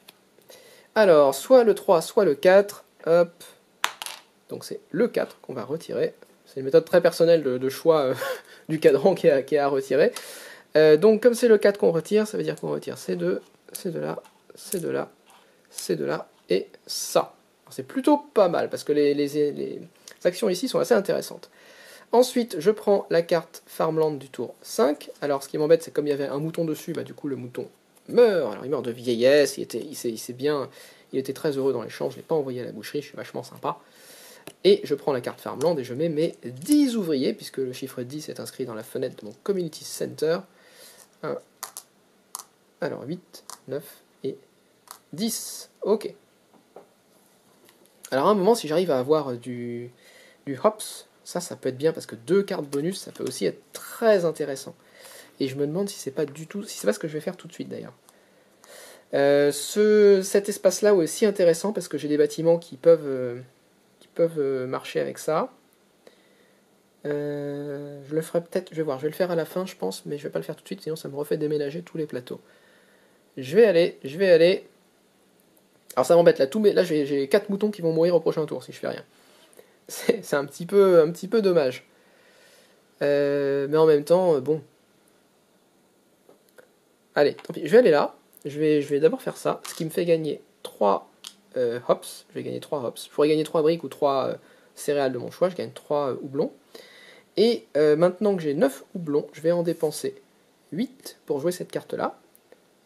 Alors, soit le 3, soit le 4. Hop. Donc c'est le 4 qu'on va retirer. C'est une méthode très personnelle de choix du cadran qui est à retirer. Donc comme c'est le 4 qu'on retire, ça veut dire qu'on retire ces deux, ces deux-là, ces deux-là, ces deux-là et ça. C'est plutôt pas mal parce que les actions ici sont assez intéressantes. Ensuite, je prends la carte Farmland du tour 5. Alors ce qui m'embête, c'est comme il y avait un mouton dessus, bah, du coup le mouton meurt. Alors il meurt de vieillesse, il était très heureux dans l'échange, je ne l'ai pas envoyé à la boucherie, je suis vachement sympa. Et je prends la carte Farmland et je mets mes 10 ouvriers, puisque le chiffre 10 est inscrit dans la fenêtre de mon Community Center. 1, alors 8, 9 et 10. Ok. Alors à un moment, si j'arrive à avoir du hops, ça peut être bien, parce que 2 cartes bonus, ça peut aussi être très intéressant. Et je me demande si c'est pas du tout, si c'est pas ce que je vais faire tout de suite d'ailleurs. Cet espace-là est aussi intéressant, parce que j'ai des bâtiments qui peuvent marcher avec ça. Je le ferai peut-être, je vais voir, je vais le faire à la fin je pense, mais je vais pas le faire tout de suite, sinon ça me refait déménager tous les plateaux. Je vais aller. Alors ça m'embête, là j'ai 4 moutons qui vont mourir au prochain tour si je fais rien. C'est un petit peu dommage. Mais en même temps, bon. Allez, tant pis, je vais aller là. Je vais d'abord faire ça, ce qui me fait gagner 3 hops. Je vais gagner 3 hops. Je pourrais gagner 3 briques ou 3 céréales de mon choix, je gagne 3 houblons. Et maintenant que j'ai 9 houblons, je vais en dépenser 8 pour jouer cette carte-là.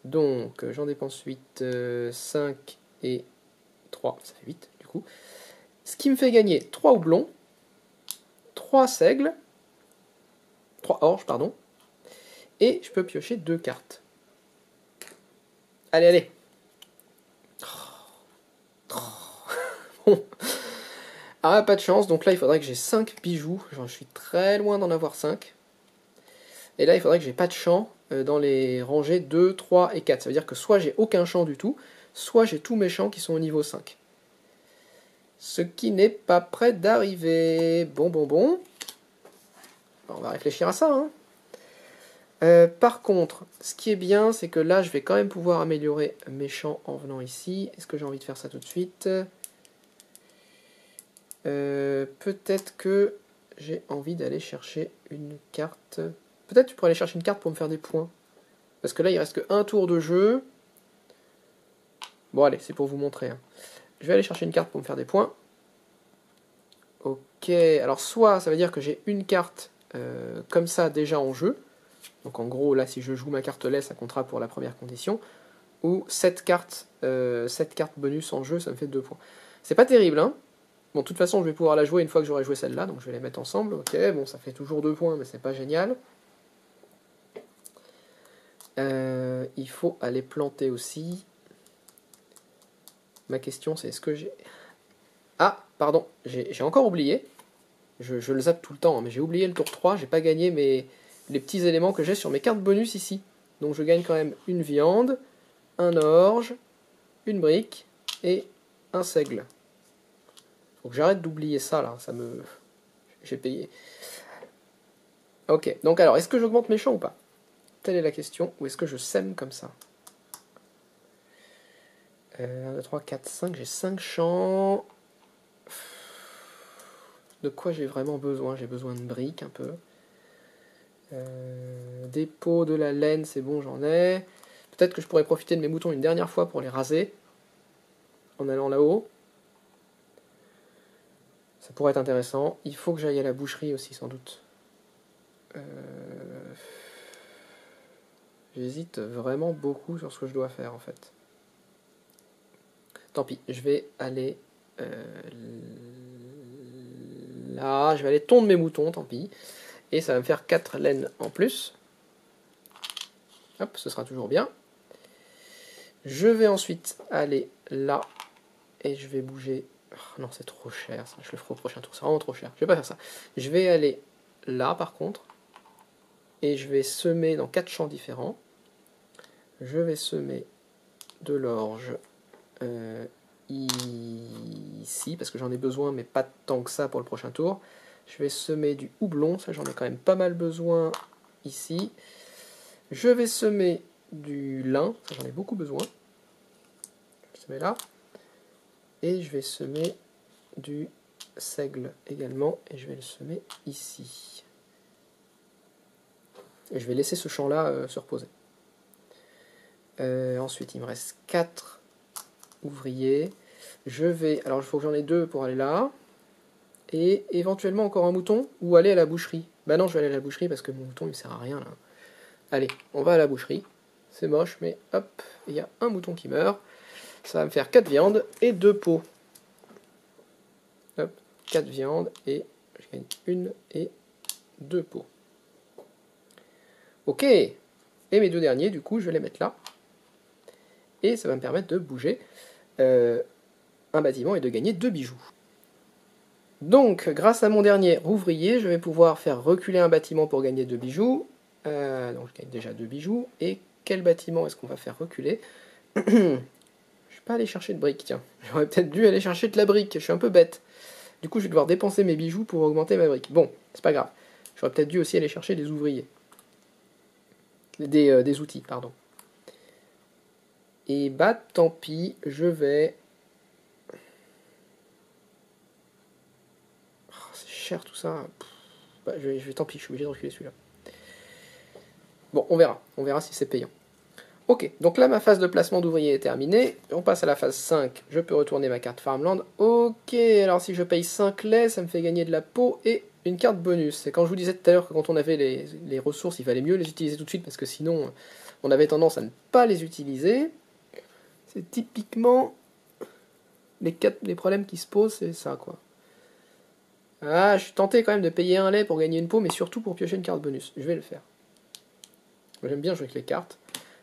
Donc j'en dépense 8, 5 et 3, ça fait 8 du coup. Ce qui me fait gagner 3 houblons, 3 seigles, 3 orges, pardon. Et je peux piocher 2 cartes. Allez, allez. Bon. Ah, pas de chance, donc là il faudrait que j'ai 5 bijoux. Je suis très loin d'en avoir 5. Et là il faudrait que j'ai pas de champ dans les rangées 2, 3 et 4. Ça veut dire que soit j'ai aucun champ du tout, soit j'ai tous mes champs qui sont au niveau 5. Ce qui n'est pas près d'arriver. Bon. On va réfléchir à ça. Par contre, ce qui est bien, c'est que là je vais quand même pouvoir améliorer mes champs en venant ici. Est-ce que j'ai envie de faire ça tout de suite ? Peut-être que j'ai envie d'aller chercher une carte. Peut-être tu pourrais aller chercher une carte pour me faire des points. Parce que là, il reste que un tour de jeu. Bon, allez, c'est pour vous montrer. Je vais aller chercher une carte pour me faire des points. Ok, alors soit ça veut dire que j'ai une carte comme ça déjà en jeu. Donc en gros, là, si je joue ma carte lait, ça comptera pour la première condition. Ou 7 cartes bonus en jeu, ça me fait 2 points. C'est pas terrible, hein. Bon, de toute façon, je vais pouvoir la jouer une fois que j'aurai joué celle-là, donc je vais les mettre ensemble. Ok, bon, ça fait toujours 2 points, mais c'est pas génial. Il faut aller planter aussi. Ma question, c'est est-ce que j'ai... Ah, pardon, j'ai encore oublié. Je le zappe tout le temps, hein, mais j'ai oublié le tour 3, j'ai pas gagné les petits éléments que j'ai sur mes cartes bonus ici. Donc je gagne quand même une viande, un orge, une brique et un seigle. Faut que j'arrête d'oublier ça là, j'ai payé. Ok, donc alors, est-ce que j'augmente mes champs ou pas? Telle est la question, ou est-ce que je sème comme ça? 1, 2, 3, 4, 5, j'ai 5 champs. De quoi j'ai vraiment besoin? J'ai besoin de briques un peu. Des peaux, de la laine, c'est bon, j'en ai. Peut-être que je pourrais profiter de mes moutons une dernière fois pour les raser. En allant là-haut. Ça pourrait être intéressant. Il faut que j'aille à la boucherie aussi, sans doute. J'hésite vraiment beaucoup sur ce que je dois faire, en fait. Tant pis, je vais aller... là, je vais aller tondre mes moutons, tant pis. Et ça va me faire 4 laines en plus. Hop, ce sera toujours bien. Je vais ensuite aller là. Et je vais bouger... Oh non, c'est trop cher, ça. Je le ferai au prochain tour. C'est vraiment trop cher. Je vais pas faire ça. Je vais aller là, par contre. Et je vais semer dans 4 champs différents. Je vais semer de l'orge ici, parce que j'en ai besoin, mais pas tant que ça pour le prochain tour. Je vais semer du houblon, ça j'en ai quand même pas mal besoin ici. Je vais semer du lin, ça j'en ai beaucoup besoin. Je vais semer là. Et je vais semer du seigle également, et je vais le semer ici. Et je vais laisser ce champ-là se reposer. Ensuite, il me reste 4 ouvriers. Je vais... Alors, il faut que j'en ai 2 pour aller là. Et éventuellement encore un mouton, ou aller à la boucherie. Bah non, je vais aller à la boucherie parce que mon mouton, il me sert à rien, là. Allez, on va à la boucherie. C'est moche, mais hop, il y a un mouton qui meurt. Ça va me faire 4 viandes et 2 pots. Hop, 4 viandes et je gagne 1 et 2 pots. Ok. Et mes 2 derniers, du coup, je vais les mettre là. Et ça va me permettre de bouger un bâtiment et de gagner 2 bijoux. Donc, grâce à mon dernier ouvrier, je vais pouvoir faire reculer un bâtiment pour gagner 2 bijoux. Donc, je gagne déjà 2 bijoux. Et quel bâtiment est-ce qu'on va faire reculer? Je ne suis pas allé chercher de briques, tiens. J'aurais peut-être dû aller chercher de la brique, je suis un peu bête. Du coup, je vais devoir dépenser mes bijoux pour augmenter ma brique. Bon, c'est pas grave. J'aurais peut-être dû aussi aller chercher des ouvriers. Des outils, pardon. Et bah, tant pis, je vais... Oh, c'est cher tout ça. Bah, tant pis, je suis obligé de reculer celui-là. Bon, on verra. On verra si c'est payant. Ok, donc là, ma phase de placement d'ouvriers est terminée. On passe à la phase 5. Je peux retourner ma carte Farmland. Ok, alors si je paye 5 laits, ça me fait gagner de la peau et une carte bonus. C'est quand je vous disais tout à l'heure que quand on avait les ressources, il fallait mieux les utiliser tout de suite parce que sinon, on avait tendance à ne pas les utiliser. C'est typiquement les problèmes qui se posent, c'est ça, quoi. Ah, je suis tenté quand même de payer un lait pour gagner une peau, mais surtout pour piocher une carte bonus. Je vais le faire. J'aime bien jouer avec les cartes.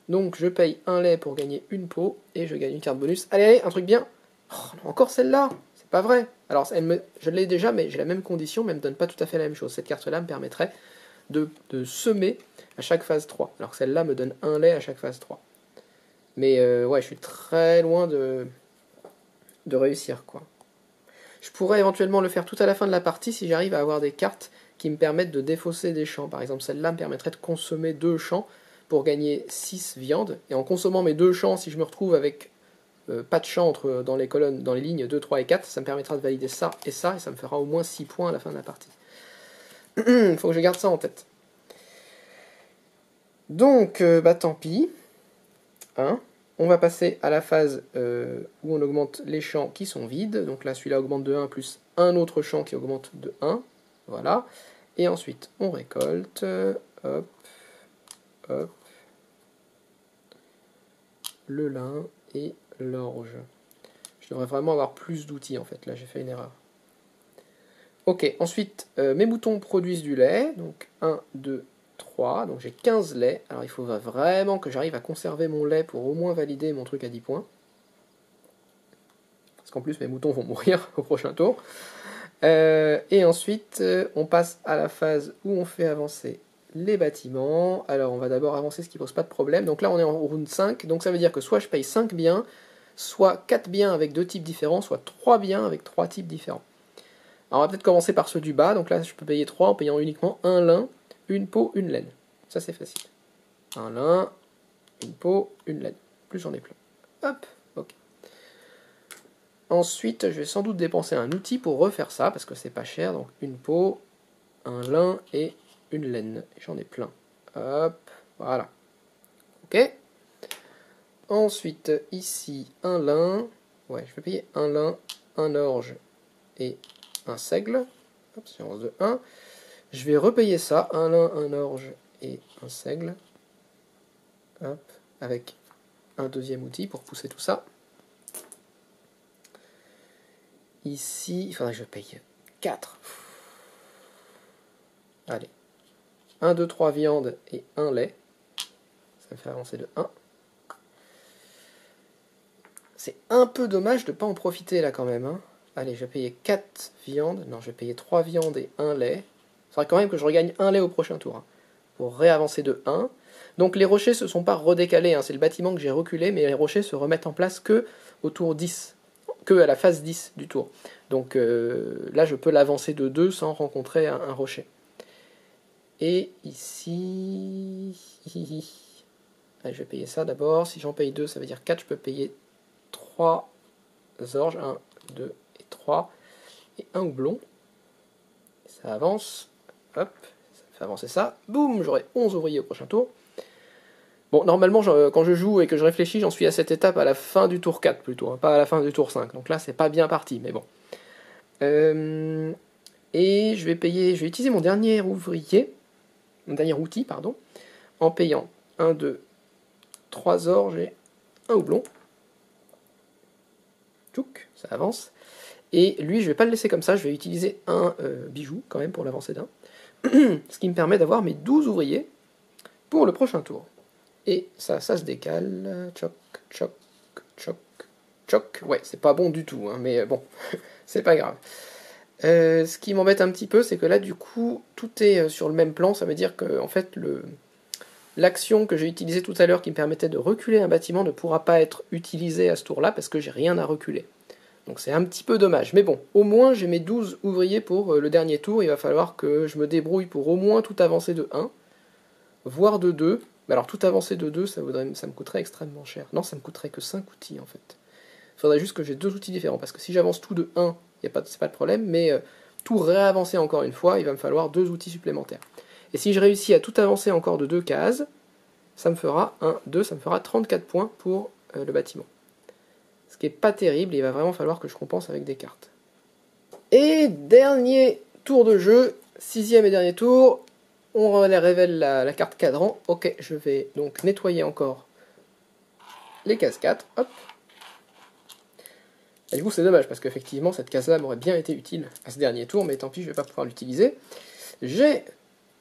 Donc je paye un lait pour gagner une peau, et je gagne une carte bonus. Allez, allez, un truc bien. Oh, non, encore celle-là. C'est pas vrai. Alors, je l'ai déjà, mais j'ai la même condition, mais elle me donne pas tout à fait la même chose. Cette carte-là me permettrait de semer à chaque phase 3. Alors que celle-là me donne un lait à chaque phase 3. Mais ouais, je suis très loin de réussir, quoi. Je pourrais éventuellement le faire tout à la fin de la partie si j'arrive à avoir des cartes qui me permettent de défausser des champs. Par exemple, celle-là me permettrait de consommer 2 champs pour gagner 6 viandes. Et en consommant mes 2 champs, si je me retrouve avec pas de champ dans les colonnes, dans les lignes 2, 3 et 4, ça me permettra de valider ça, et ça me fera au moins 6 points à la fin de la partie. Il faut que je garde ça en tête. Donc, bah tant pis. Hein. On va passer à la phase où on augmente les champs qui sont vides. Donc là, celui-là augmente de 1 plus un autre champ qui augmente de 1. Voilà. Et ensuite, on récolte. Hop. Hop. Le lin et l'orge. Je devrais vraiment avoir plus d'outils en fait. Là, j'ai fait une erreur. Ok. Ensuite, mes moutons produisent du lait. Donc 1, 2, 3. Donc j'ai 15 laits. Alors il faut vraiment que j'arrive à conserver mon lait pour au moins valider mon truc à 10 points. Parce qu'en plus mes moutons vont mourir au prochain tour. Et ensuite on passe à la phase où on fait avancer les bâtiments. Alors on va d'abord avancer ce qui pose pas de problème. Donc là on est en round 5. Donc ça veut dire que soit je paye 5 biens, soit 4 biens avec 2 types différents, soit 3 biens avec 3 types différents. Alors on va peut-être commencer par ceux du bas. Donc là je peux payer 3 en payant uniquement un lin, une peau, une laine. Ça c'est facile. Un lin, une peau, une laine. Plus j'en ai plein. Hop, ok. Ensuite, je vais sans doute dépenser un outil pour refaire ça, parce que c'est pas cher. Donc une peau, un lin et une laine. Et j'en ai plein. Hop, voilà. Ok. Ensuite, ici, un lin. Ouais, je vais payer un lin, un orge et un seigle. Hop, séance de 1. Je vais repayer ça, un lin, un orge et un seigle. Hop, avec un deuxième outil pour pousser tout ça. Ici, il faudrait que je paye 4. Allez. 1, 2, 3 viandes et 1 lait. Ça me fait avancer de 1. C'est un peu dommage de ne pas en profiter là quand même. Hein. Allez, je vais payer 4 viandes. Non, je vais payer 3 viandes et 1 lait. Il faudra quand même que je regagne 1 lait au prochain tour. Hein, pour réavancer de 1. Donc les rochers ne se sont pas redécalés. Hein. C'est le bâtiment que j'ai reculé, mais les rochers se remettent en place que au tour 10. Que à la phase 10 du tour. Donc là, je peux l'avancer de 2 sans rencontrer un rocher. Et ici... Allez, je vais payer ça d'abord. Si j'en paye 2, ça veut dire 4. Je peux payer 3 orges. 1, 2 et 3. Et un houblon. Ça avance. Hop, ça fait avancer ça. Boum, j'aurai 11 ouvriers au prochain tour. Bon, normalement, quand je joue et que je réfléchis, j'en suis à cette étape à la fin du tour 4 plutôt, hein, pas à la fin du tour 5. Donc là, c'est pas bien parti, mais bon. Et je vais utiliser mon dernier ouvrier, mon dernier outil, pardon, en payant 1, 2, 3 orges et un houblon. Tchouk, ça avance. Et lui, je vais pas le laisser comme ça, je vais utiliser un bijou quand même pour l'avancer d'un. Ce qui me permet d'avoir mes 12 ouvriers pour le prochain tour. Et ça se décale. Choc, choc, choc, choc. Ouais, c'est pas bon du tout, hein, mais bon, c'est pas grave. Ce qui m'embête un petit peu, c'est que là, du coup, tout est sur le même plan. Ça veut dire que, en fait, l'action que j'ai utilisée tout à l'heure qui me permettait de reculer un bâtiment ne pourra pas être utilisée à ce tour-là parce que j'ai rien à reculer. Donc c'est un petit peu dommage. Mais bon, au moins j'ai mes 12 ouvriers pour le dernier tour. Il va falloir que je me débrouille pour au moins tout avancer de 1, voire de 2. Mais alors tout avancer de 2, ça me coûterait extrêmement cher. Non, ça me coûterait que 5 outils en fait. Il faudrait juste que j'ai 2 outils différents. Parce que si j'avance tout de 1, c'est pas de problème. Mais tout réavancer encore une fois, il va me falloir 2 outils supplémentaires. Et si je réussis à tout avancer encore de 2 cases, ça me fera 1, 2, ça me fera 34 points pour le bâtiment. Ce qui n'est pas terrible, il va vraiment falloir que je compense avec des cartes. Et dernier tour de jeu, 6e et dernier tour, on révèle la carte cadran. Ok, je vais donc nettoyer encore les cases 4. Hop. Et du coup c'est dommage, parce qu'effectivement cette case-là m'aurait bien été utile à ce dernier tour, mais tant pis, je ne vais pas pouvoir l'utiliser. J'ai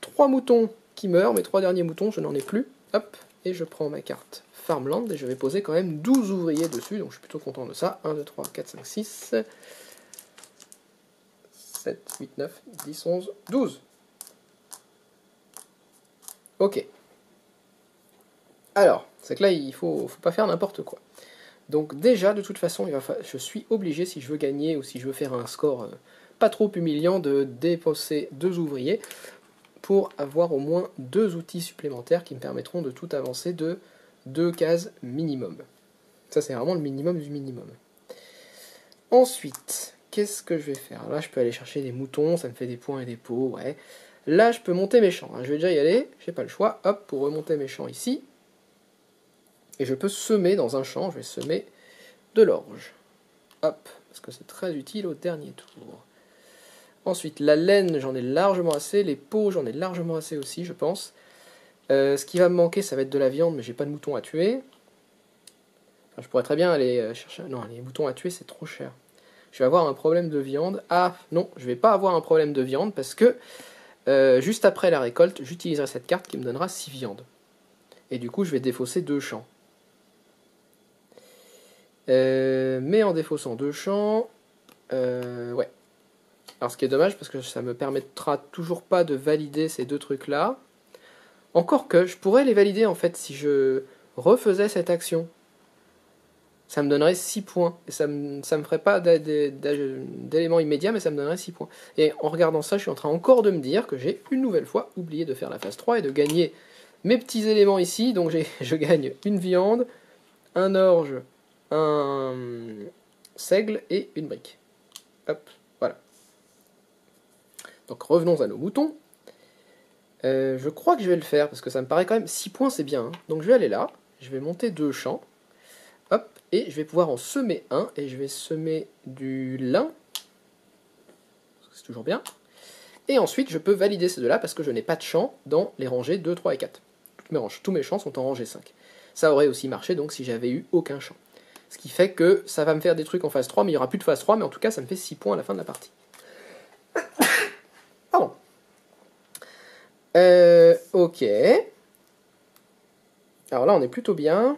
3 moutons qui meurent, mes 3 derniers moutons, je n'en ai plus. Hop, et je prends ma carte Farmland, et je vais poser quand même 12 ouvriers dessus, donc je suis plutôt content de ça. 1, 2, 3, 4, 5, 6, 7, 8, 9, 10, 11, 12. Ok. Alors, c'est que là, il faut pas faire n'importe quoi. Donc déjà, de toute façon, je suis obligé, si je veux gagner, ou si je veux faire un score pas trop humiliant, de déposer 2 ouvriers, pour avoir au moins 2 outils supplémentaires qui me permettront de tout avancer de 2 cases minimum. Ça, c'est vraiment le minimum du minimum. Ensuite, qu'est-ce que je vais faire? Là, je peux aller chercher des moutons, ça me fait des points et des pots, ouais. Là, je peux monter mes champs. Je vais déjà y aller, j'ai pas le choix. Hop, pour remonter mes champs ici. Et je peux semer dans un champ, je vais semer de l'orge. Hop, parce que c'est très utile au dernier tour. Ensuite, la laine, j'en ai largement assez. Les pots, j'en ai largement assez aussi, je pense. Ce qui va me manquer, ça va être de la viande, mais j'ai pas de moutons à tuer. Enfin, je pourrais très bien aller chercher... Non, les moutons à tuer, c'est trop cher. Je vais avoir un problème de viande. Ah, non, je vais pas avoir un problème de viande, parce que juste après la récolte, j'utiliserai cette carte qui me donnera 6 viandes. Et du coup, je vais défausser 2 champs. Mais en défaussant 2 champs... ouais. Alors ce qui est dommage, parce que ça me permettra toujours pas de valider ces 2 trucs-là. Encore que, je pourrais les valider en fait si je refaisais cette action. Ça me donnerait 6 points. Et ça me ferait pas d'éléments immédiats, mais ça me donnerait 6 points. Et en regardant ça, je suis en train encore de me dire que j'ai une nouvelle fois oublié de faire la phase 3 et de gagner mes petits éléments ici. Donc je gagne une viande, un orge, un seigle et une brique. Hop, voilà. Donc revenons à nos moutons. Je crois que je vais le faire, parce que ça me paraît quand même 6 points, c'est bien. Hein. Donc je vais aller là, je vais monter 2 champs, hop, et je vais pouvoir en semer un, et je vais semer du lin, c'est toujours bien. Et ensuite, je peux valider ces deux-là, parce que je n'ai pas de champ dans les rangées 2, 3 et 4. Tous mes champs sont en rangée 5. Ça aurait aussi marché, donc, si j'avais eu aucun champ. Ce qui fait que ça va me faire des trucs en phase 3, mais il n'y aura plus de phase 3, mais en tout cas, ça me fait 6 points à la fin de la partie. Pardon. Ok. Alors là, on est plutôt bien.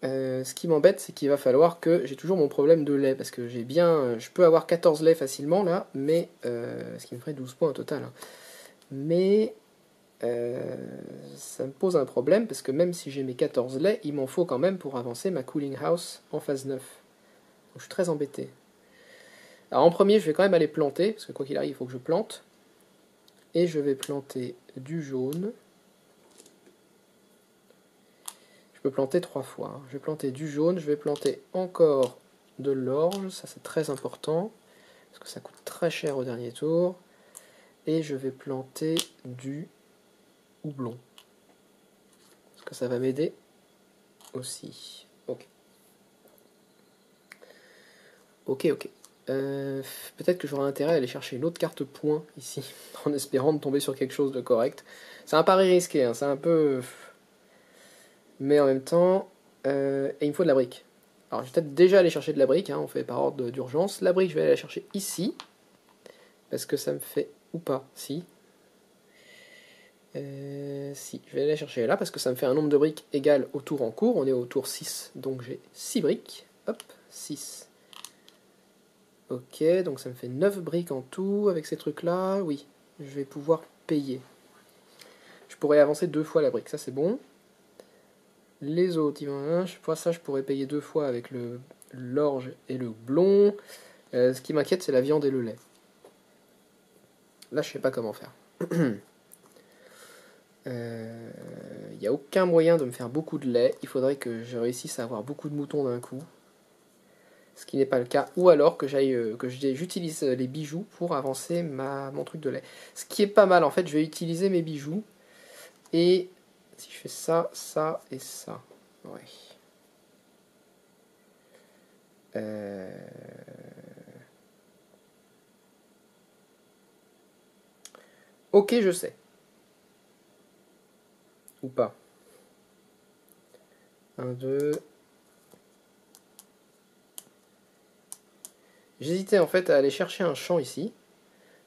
Ce qui m'embête, c'est qu'il va falloir que j'ai toujours mon problème de lait, parce que j'ai bien... je peux avoir 14 laits facilement, là, mais... ce qui me ferait 12 points au total. Hein. Mais... ça me pose un problème, parce que même si j'ai mes 14 laits, il m'en faut quand même pour avancer ma cooling house en phase 9. Donc je suis très embêté. Alors en premier, je vais quand même aller planter, parce que quoi qu'il arrive, il faut que je plante. Et je vais planter du jaune. Je peux planter 3 fois. Hein. Je vais planter du jaune, je vais planter encore de l'orge, ça c'est très important, parce que ça coûte très cher au dernier tour. Et je vais planter du houblon, parce que ça va m'aider aussi. Ok. Ok. Peut-être que j'aurai intérêt à aller chercher une autre carte point ici, en espérant de tomber sur quelque chose de correct. C'est un pari risqué, hein, c'est un peu... Mais en même temps, et il me faut de la brique. Alors je vais peut-être déjà aller chercher de la brique, hein, on fait par ordre d'urgence. La brique, je vais aller la chercher ici, parce que ça me fait... Ou pas, si. Si, je vais aller la chercher là, parce que ça me fait un nombre de briques égal au tour en cours. On est au tour 6, donc j'ai 6 briques. Hop, 6. Ok, donc ça me fait 9 briques en tout, avec ces trucs-là. Oui, je vais pouvoir payer. Je pourrais avancer 2 fois la brique, ça c'est bon. Les autres, ils vont... ça, je pourrais payer 2 fois avec l'orge et le blond. Ce qui m'inquiète, c'est la viande et le lait. Là, je sais pas comment faire. Il n'y a aucun moyen de me faire beaucoup de lait. Il faudrait que je réussisse à avoir beaucoup de moutons d'un coup. Ce qui n'est pas le cas. Ou alors que j'utilise les bijoux pour avancer mon truc de lait. Ce qui est pas mal, en fait, je vais utiliser mes bijoux. Et si je fais ça, ça et ça. Ouais. Ok, je sais. Ou pas. 1, 2. J'hésitais en fait à aller chercher un champ ici,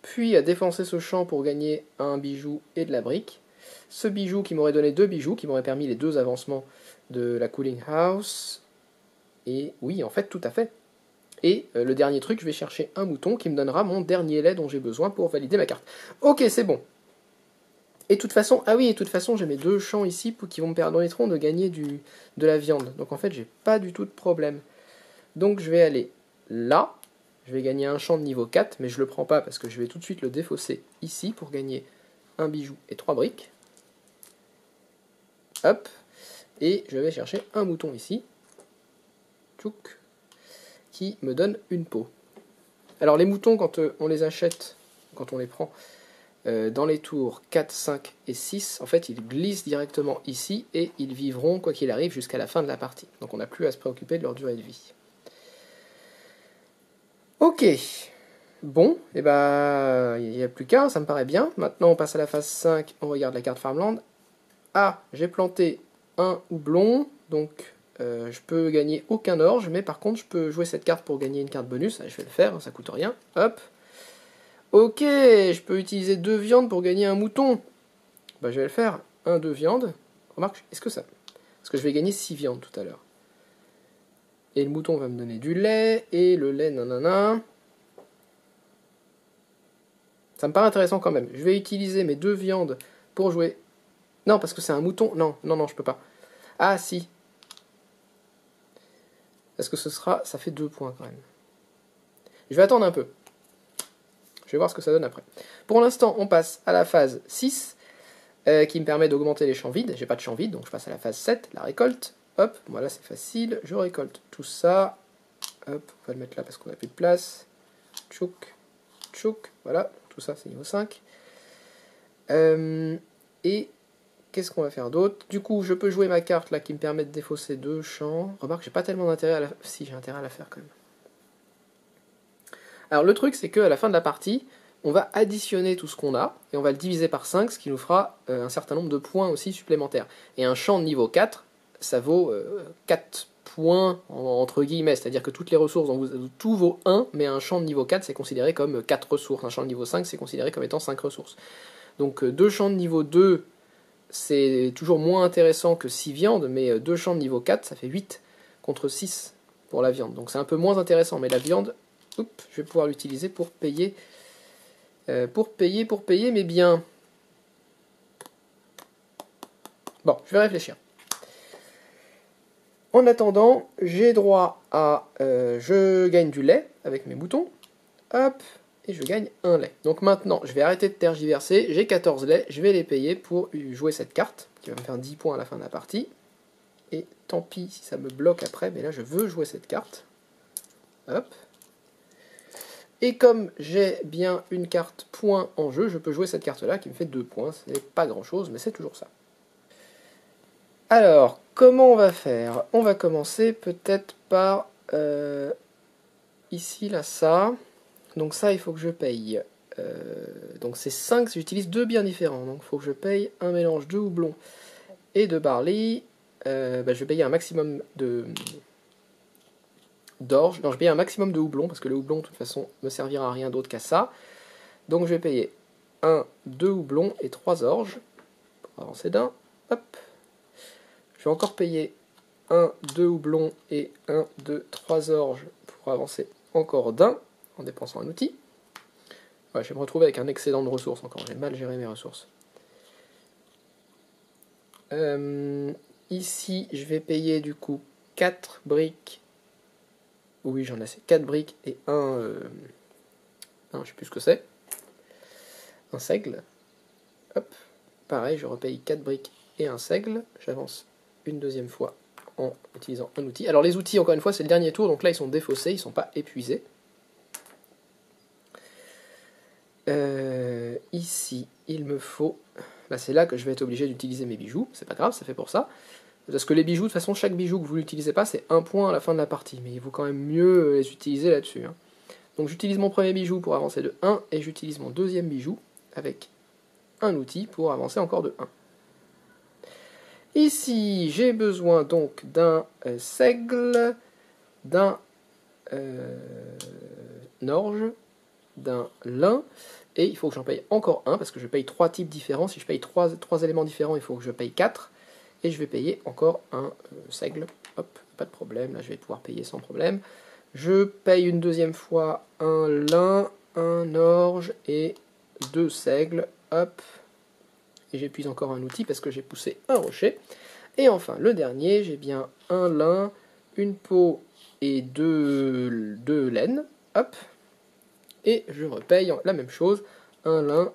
puis à défoncer ce champ pour gagner un bijou et de la brique. Ce bijou qui m'aurait donné 2 bijoux, qui m'aurait permis les 2 avancements de la cooling house. Et oui, en fait, tout à fait. Et le dernier truc, je vais chercher un mouton qui me donnera mon dernier lait dont j'ai besoin pour valider ma carte. Ok, c'est bon. Et de toute façon, ah oui, et de toute façon, j'ai mes 2 champs ici qui me permettront de gagner de la viande. Donc en fait, j'ai pas du tout de problème. Donc je vais aller là. Je vais gagner un champ de niveau 4, mais je le prends pas parce que je vais tout de suite le défausser ici pour gagner un bijou et 3 briques. Hop. Et je vais chercher un mouton ici. Tchouk. Qui me donne une peau. Alors les moutons, quand on les achète, quand on les prend dans les tours 4, 5 et 6, en fait ils glissent directement ici et ils vivront quoi qu'il arrive jusqu'à la fin de la partie. Donc on n'a plus à se préoccuper de leur durée de vie. Ok. Bon, et bah il n'y a plus qu'un, ça me paraît bien. Maintenant on passe à la phase 5, on regarde la carte Farmland. Ah, j'ai planté un houblon, donc je peux gagner aucun orge, mais par contre je peux jouer cette carte pour gagner une carte bonus. Je vais le faire, ça coûte rien. Hop. Ok, je peux utiliser 2 viandes pour gagner un mouton. Bah je vais le faire. 1, 2 viandes. Remarque, est-ce que ça... Parce que je vais gagner 6 viandes tout à l'heure. Et le mouton va me donner du lait, et le lait nanana. Ça me paraît intéressant quand même. Je vais utiliser mes 2 viandes pour jouer... Non, parce que c'est un mouton. Non, je peux pas. Ah, si. Est-ce que ce sera... Ça fait 2 points quand même. Je vais attendre un peu. Je vais voir ce que ça donne après. Pour l'instant, on passe à la phase 6, qui me permet d'augmenter les champs vides. J'ai pas de champs vides, donc je passe à la phase 7, la récolte. Hop, voilà, c'est facile. Je récolte tout ça. Hop, on va le mettre là parce qu'on n'a plus de place. Tchouk, tchouk, voilà. tout ça c'est niveau 5. Et qu'est-ce qu'on va faire d'autre? Du coup, je peux jouer ma carte là qui me permet de défausser 2 champs. Remarque, j'ai pas tellement d'intérêt à la... Si, j'ai intérêt à la faire quand même. Alors le truc, c'est qu'à la fin de la partie, on va additionner tout ce qu'on a, et on va le diviser par 5, ce qui nous fera un certain nombre de points aussi supplémentaires. Et un champ de niveau 4, ça vaut 4 points, entre guillemets, c'est-à-dire que toutes les ressources, tout vaut 1, mais un champ de niveau 4, c'est considéré comme 4 ressources. Un champ de niveau 5, c'est considéré comme étant 5 ressources. Donc 2 champs de niveau 2, c'est toujours moins intéressant que 6 viandes, mais 2 champs de niveau 4, ça fait 8 contre 6 pour la viande. Donc c'est un peu moins intéressant, mais la viande, je vais pouvoir l'utiliser pour payer mes biens. Bon, je vais réfléchir. En attendant, j'ai droit à... je gagne du lait avec mes moutons. Hop, et je gagne un lait. Donc maintenant, je vais arrêter de tergiverser. J'ai 14 laits, je vais les payer pour jouer cette carte, qui va me faire 10 points à la fin de la partie. Et tant pis si ça me bloque après, mais là je veux jouer cette carte. Hop. Et comme j'ai bien une carte point en jeu, je peux jouer cette carte-là qui me fait 2 points. Ce n'est pas grand-chose, mais c'est toujours ça. Alors, comment on va faire? On va commencer peut-être par ici, là, ça. Donc ça, il faut que je paye. Donc c'est 5, j'utilise 2 biens différents. Donc il faut que je paye un mélange de houblon et de barley. Je vais payer un maximum d'orge. Non, je vais payer un maximum de houblon, parce que le houblon, de toute façon, ne me servira à rien d'autre qu'à ça. Donc je vais payer 1, 2 houblons et 3 orges, pour avancer d'un. Hop. Je vais encore payer 1, 2 houblons et 1, 2, 3 orges, pour avancer encore d'un, en dépensant un outil. Ouais, je vais me retrouver avec un excédent de ressources encore, j'ai mal géré mes ressources. Ici, je vais payer du coup 4 briques. Oui, j'en ai assez. 4 briques et je sais plus ce que c'est. Un seigle. Hop. Pareil, je repaye 4 briques et un seigle. J'avance une deuxième fois en utilisant un outil. Alors les outils, encore une fois, c'est le dernier tour, donc là ils sont défaussés, ils ne sont pas épuisés. Ici, il me faut... Là, c'est là que je vais être obligé d'utiliser mes bijoux. C'est pas grave, c'est fait pour ça. Parce que les bijoux, de toute façon, chaque bijou que vous n'utilisez pas, c'est 1 point à la fin de la partie. Mais il vaut quand même mieux les utiliser là-dessus. Hein. Donc j'utilise mon premier bijou pour avancer de 1, et j'utilise mon deuxième bijou avec un outil pour avancer encore de 1. Ici, j'ai besoin donc d'un seigle, d'un orge, d'un lin, et il faut que j'en paye encore un, parce que je paye 3 types différents. Si je paye 3 éléments différents, il faut que je paye 4. Et je vais payer encore un seigle. Hop, pas de problème, là je vais pouvoir payer sans problème. Je paye une deuxième fois un lin, un orge et 2 seigles. Hop, et j'épuise encore un outil parce que j'ai poussé un rocher. Et enfin, le dernier, j'ai bien un lin, une peau et 2 laines. Hop, et je repaye la même chose, un lin,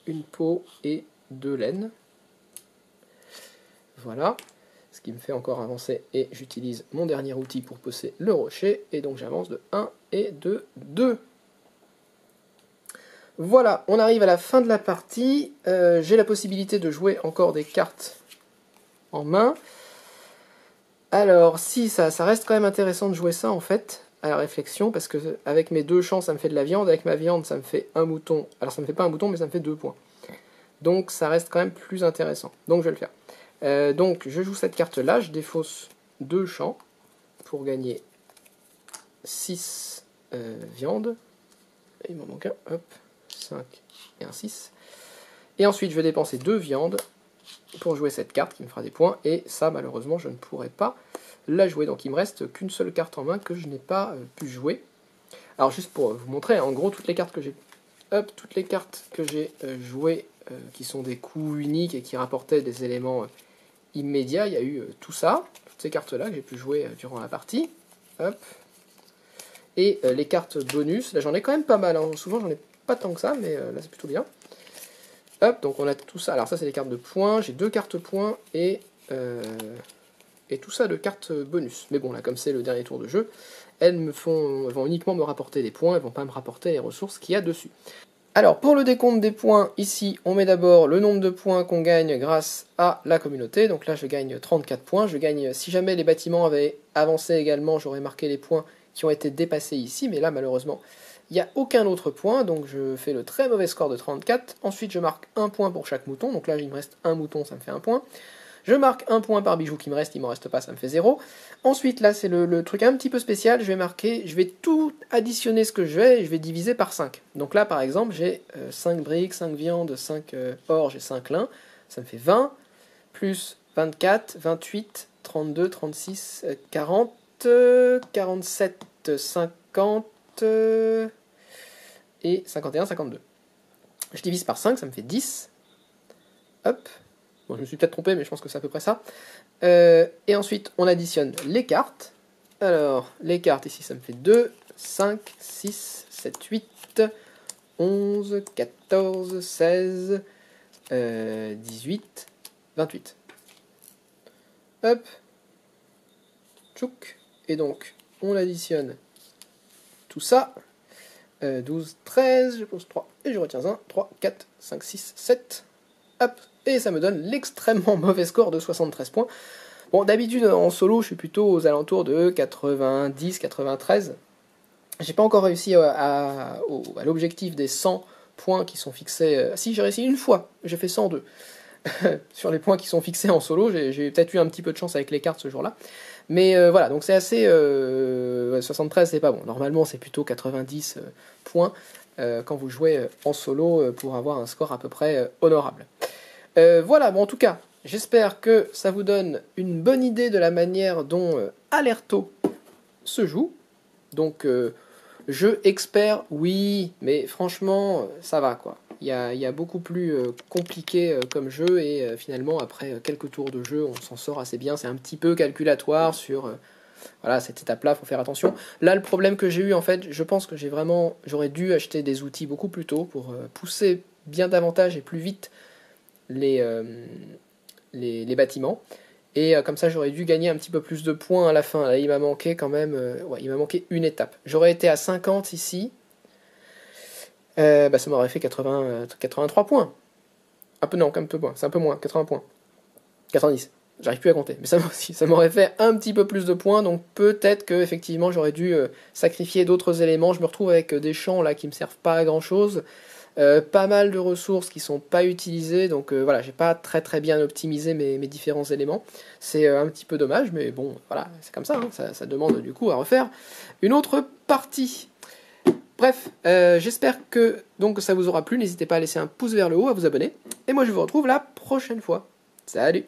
une peau et 2 laines. Voilà, ce qui me fait encore avancer, et j'utilise mon dernier outil pour pousser le rocher, et donc j'avance de 1 et de 2. Voilà, on arrive à la fin de la partie. J'ai la possibilité de jouer encore des cartes en main. Alors, si, ça reste quand même intéressant de jouer ça, en fait, à la réflexion, parce que avec mes 2 champs, ça me fait de la viande, avec ma viande, ça me fait un mouton. Alors, ça me fait pas un mouton, mais ça me fait 2 points. Donc, ça reste quand même plus intéressant. Donc, je vais le faire. Donc je joue cette carte là, je défausse 2 champs pour gagner 6 viandes. Et il m'en manque un, hop, 5 et un 6. Et ensuite je vais dépenser 2 viandes pour jouer cette carte qui me fera des points. Et ça malheureusement je ne pourrai pas la jouer. Donc il me reste qu'une seule carte en main que je n'ai pas pu jouer. Alors juste pour vous montrer, en gros toutes les cartes que j'ai jouées qui sont des coups uniques et qui rapportaient des éléments immédiat, il y a eu tout ça, toutes ces cartes-là que j'ai pu jouer durant la partie. Hop. Et les cartes bonus, là j'en ai quand même pas mal, hein. Souvent j'en ai pas tant que ça, mais là c'est plutôt bien. Hop, donc on a tout ça. Alors ça c'est les cartes de points, j'ai 2 cartes points et tout ça de cartes bonus. Mais bon, là comme c'est le dernier tour de jeu, elles vont uniquement me rapporter des points, elles vont pas me rapporter les ressources qu'il y a dessus. Alors, pour le décompte des points, ici, on met d'abord le nombre de points qu'on gagne grâce à la communauté. Donc là, je gagne 34 points. Je gagne, si jamais les bâtiments avaient avancé également, j'aurais marqué les points qui ont été dépassés ici. Mais là, malheureusement, il n'y a aucun autre point. Donc, je fais le très mauvais score de 34. Ensuite, je marque un point pour chaque mouton. Donc là, il me reste un mouton, ça me fait un point. Je marque un point par bijou qui me reste, il m'en reste pas, ça me fait 0. Ensuite, là, c'est le truc un petit peu spécial, je vais tout additionner ce que je vais diviser par 5. Donc là, par exemple, j'ai 5 briques, 5 viandes, 5 orges et 5 lins, ça me fait 20, plus 24, 28, 32, 36, 40, 47, 50 et 51, 52. Je divise par 5, ça me fait 10. Hop. Bon, je me suis peut-être trompé, mais je pense que c'est à peu près ça. Et ensuite, on additionne les cartes. Alors, les cartes, ici, ça me fait 2, 5, 6, 7, 8, 11, 14, 16, 18, 28. Hop. Tchouk. Et donc, on additionne tout ça. 12, 13, je pose 3, et je retiens 1, 3, 4, 5, 6, 7. Hop. Et ça me donne l'extrêmement mauvais score de 73 points. Bon, d'habitude, en solo, je suis plutôt aux alentours de 90, 93. J'ai pas encore réussi à l'objectif des 100 points qui sont fixés. Si, j'ai réussi une fois, j'ai fait 102. Sur les points qui sont fixés en solo, j'ai peut-être eu un petit peu de chance avec les cartes ce jour-là. Mais voilà, donc c'est assez... 73, c'est pas bon. Normalement, c'est plutôt 90 points quand vous jouez en solo pour avoir un score à peu près honorable. Voilà, bon, en tout cas, j'espère que ça vous donne une bonne idée de la manière dont Alerto se joue. Donc, jeu expert, oui, mais franchement, ça va, quoi. Il y a beaucoup plus compliqué comme jeu, et finalement, après quelques tours de jeu, on s'en sort assez bien. C'est un petit peu calculatoire sur voilà, cette étape-là, il faut faire attention. Là, le problème que j'ai eu, en fait, je pense que j'aurais dû acheter des outils beaucoup plus tôt pour pousser bien davantage et plus vite les bâtiments, et comme ça j'aurais dû gagner un petit peu plus de points à la fin. Là, il m'a manqué quand même ouais, il m'a manqué une étape. J'aurais été à 50 ici, ça m'aurait fait 83 points. Un peu, non, un peu moins, c'est un peu moins, 80 points, 90, j'arrive plus à compter, mais ça m'aurait fait un petit peu plus de points. Donc peut-être que effectivement j'aurais dû sacrifier d'autres éléments. Je me retrouve avec des champs là qui me servent pas à grand chose. Pas mal de ressources qui sont pas utilisées, donc voilà, j'ai pas très bien optimisé mes différents éléments. C'est un petit peu dommage, mais bon, voilà, c'est comme ça, hein, ça demande du coup à refaire une autre partie. Bref, j'espère que donc ça vous aura plu. N'hésitez pas à laisser un pouce vers le haut, à vous abonner, et moi je vous retrouve la prochaine fois. Salut!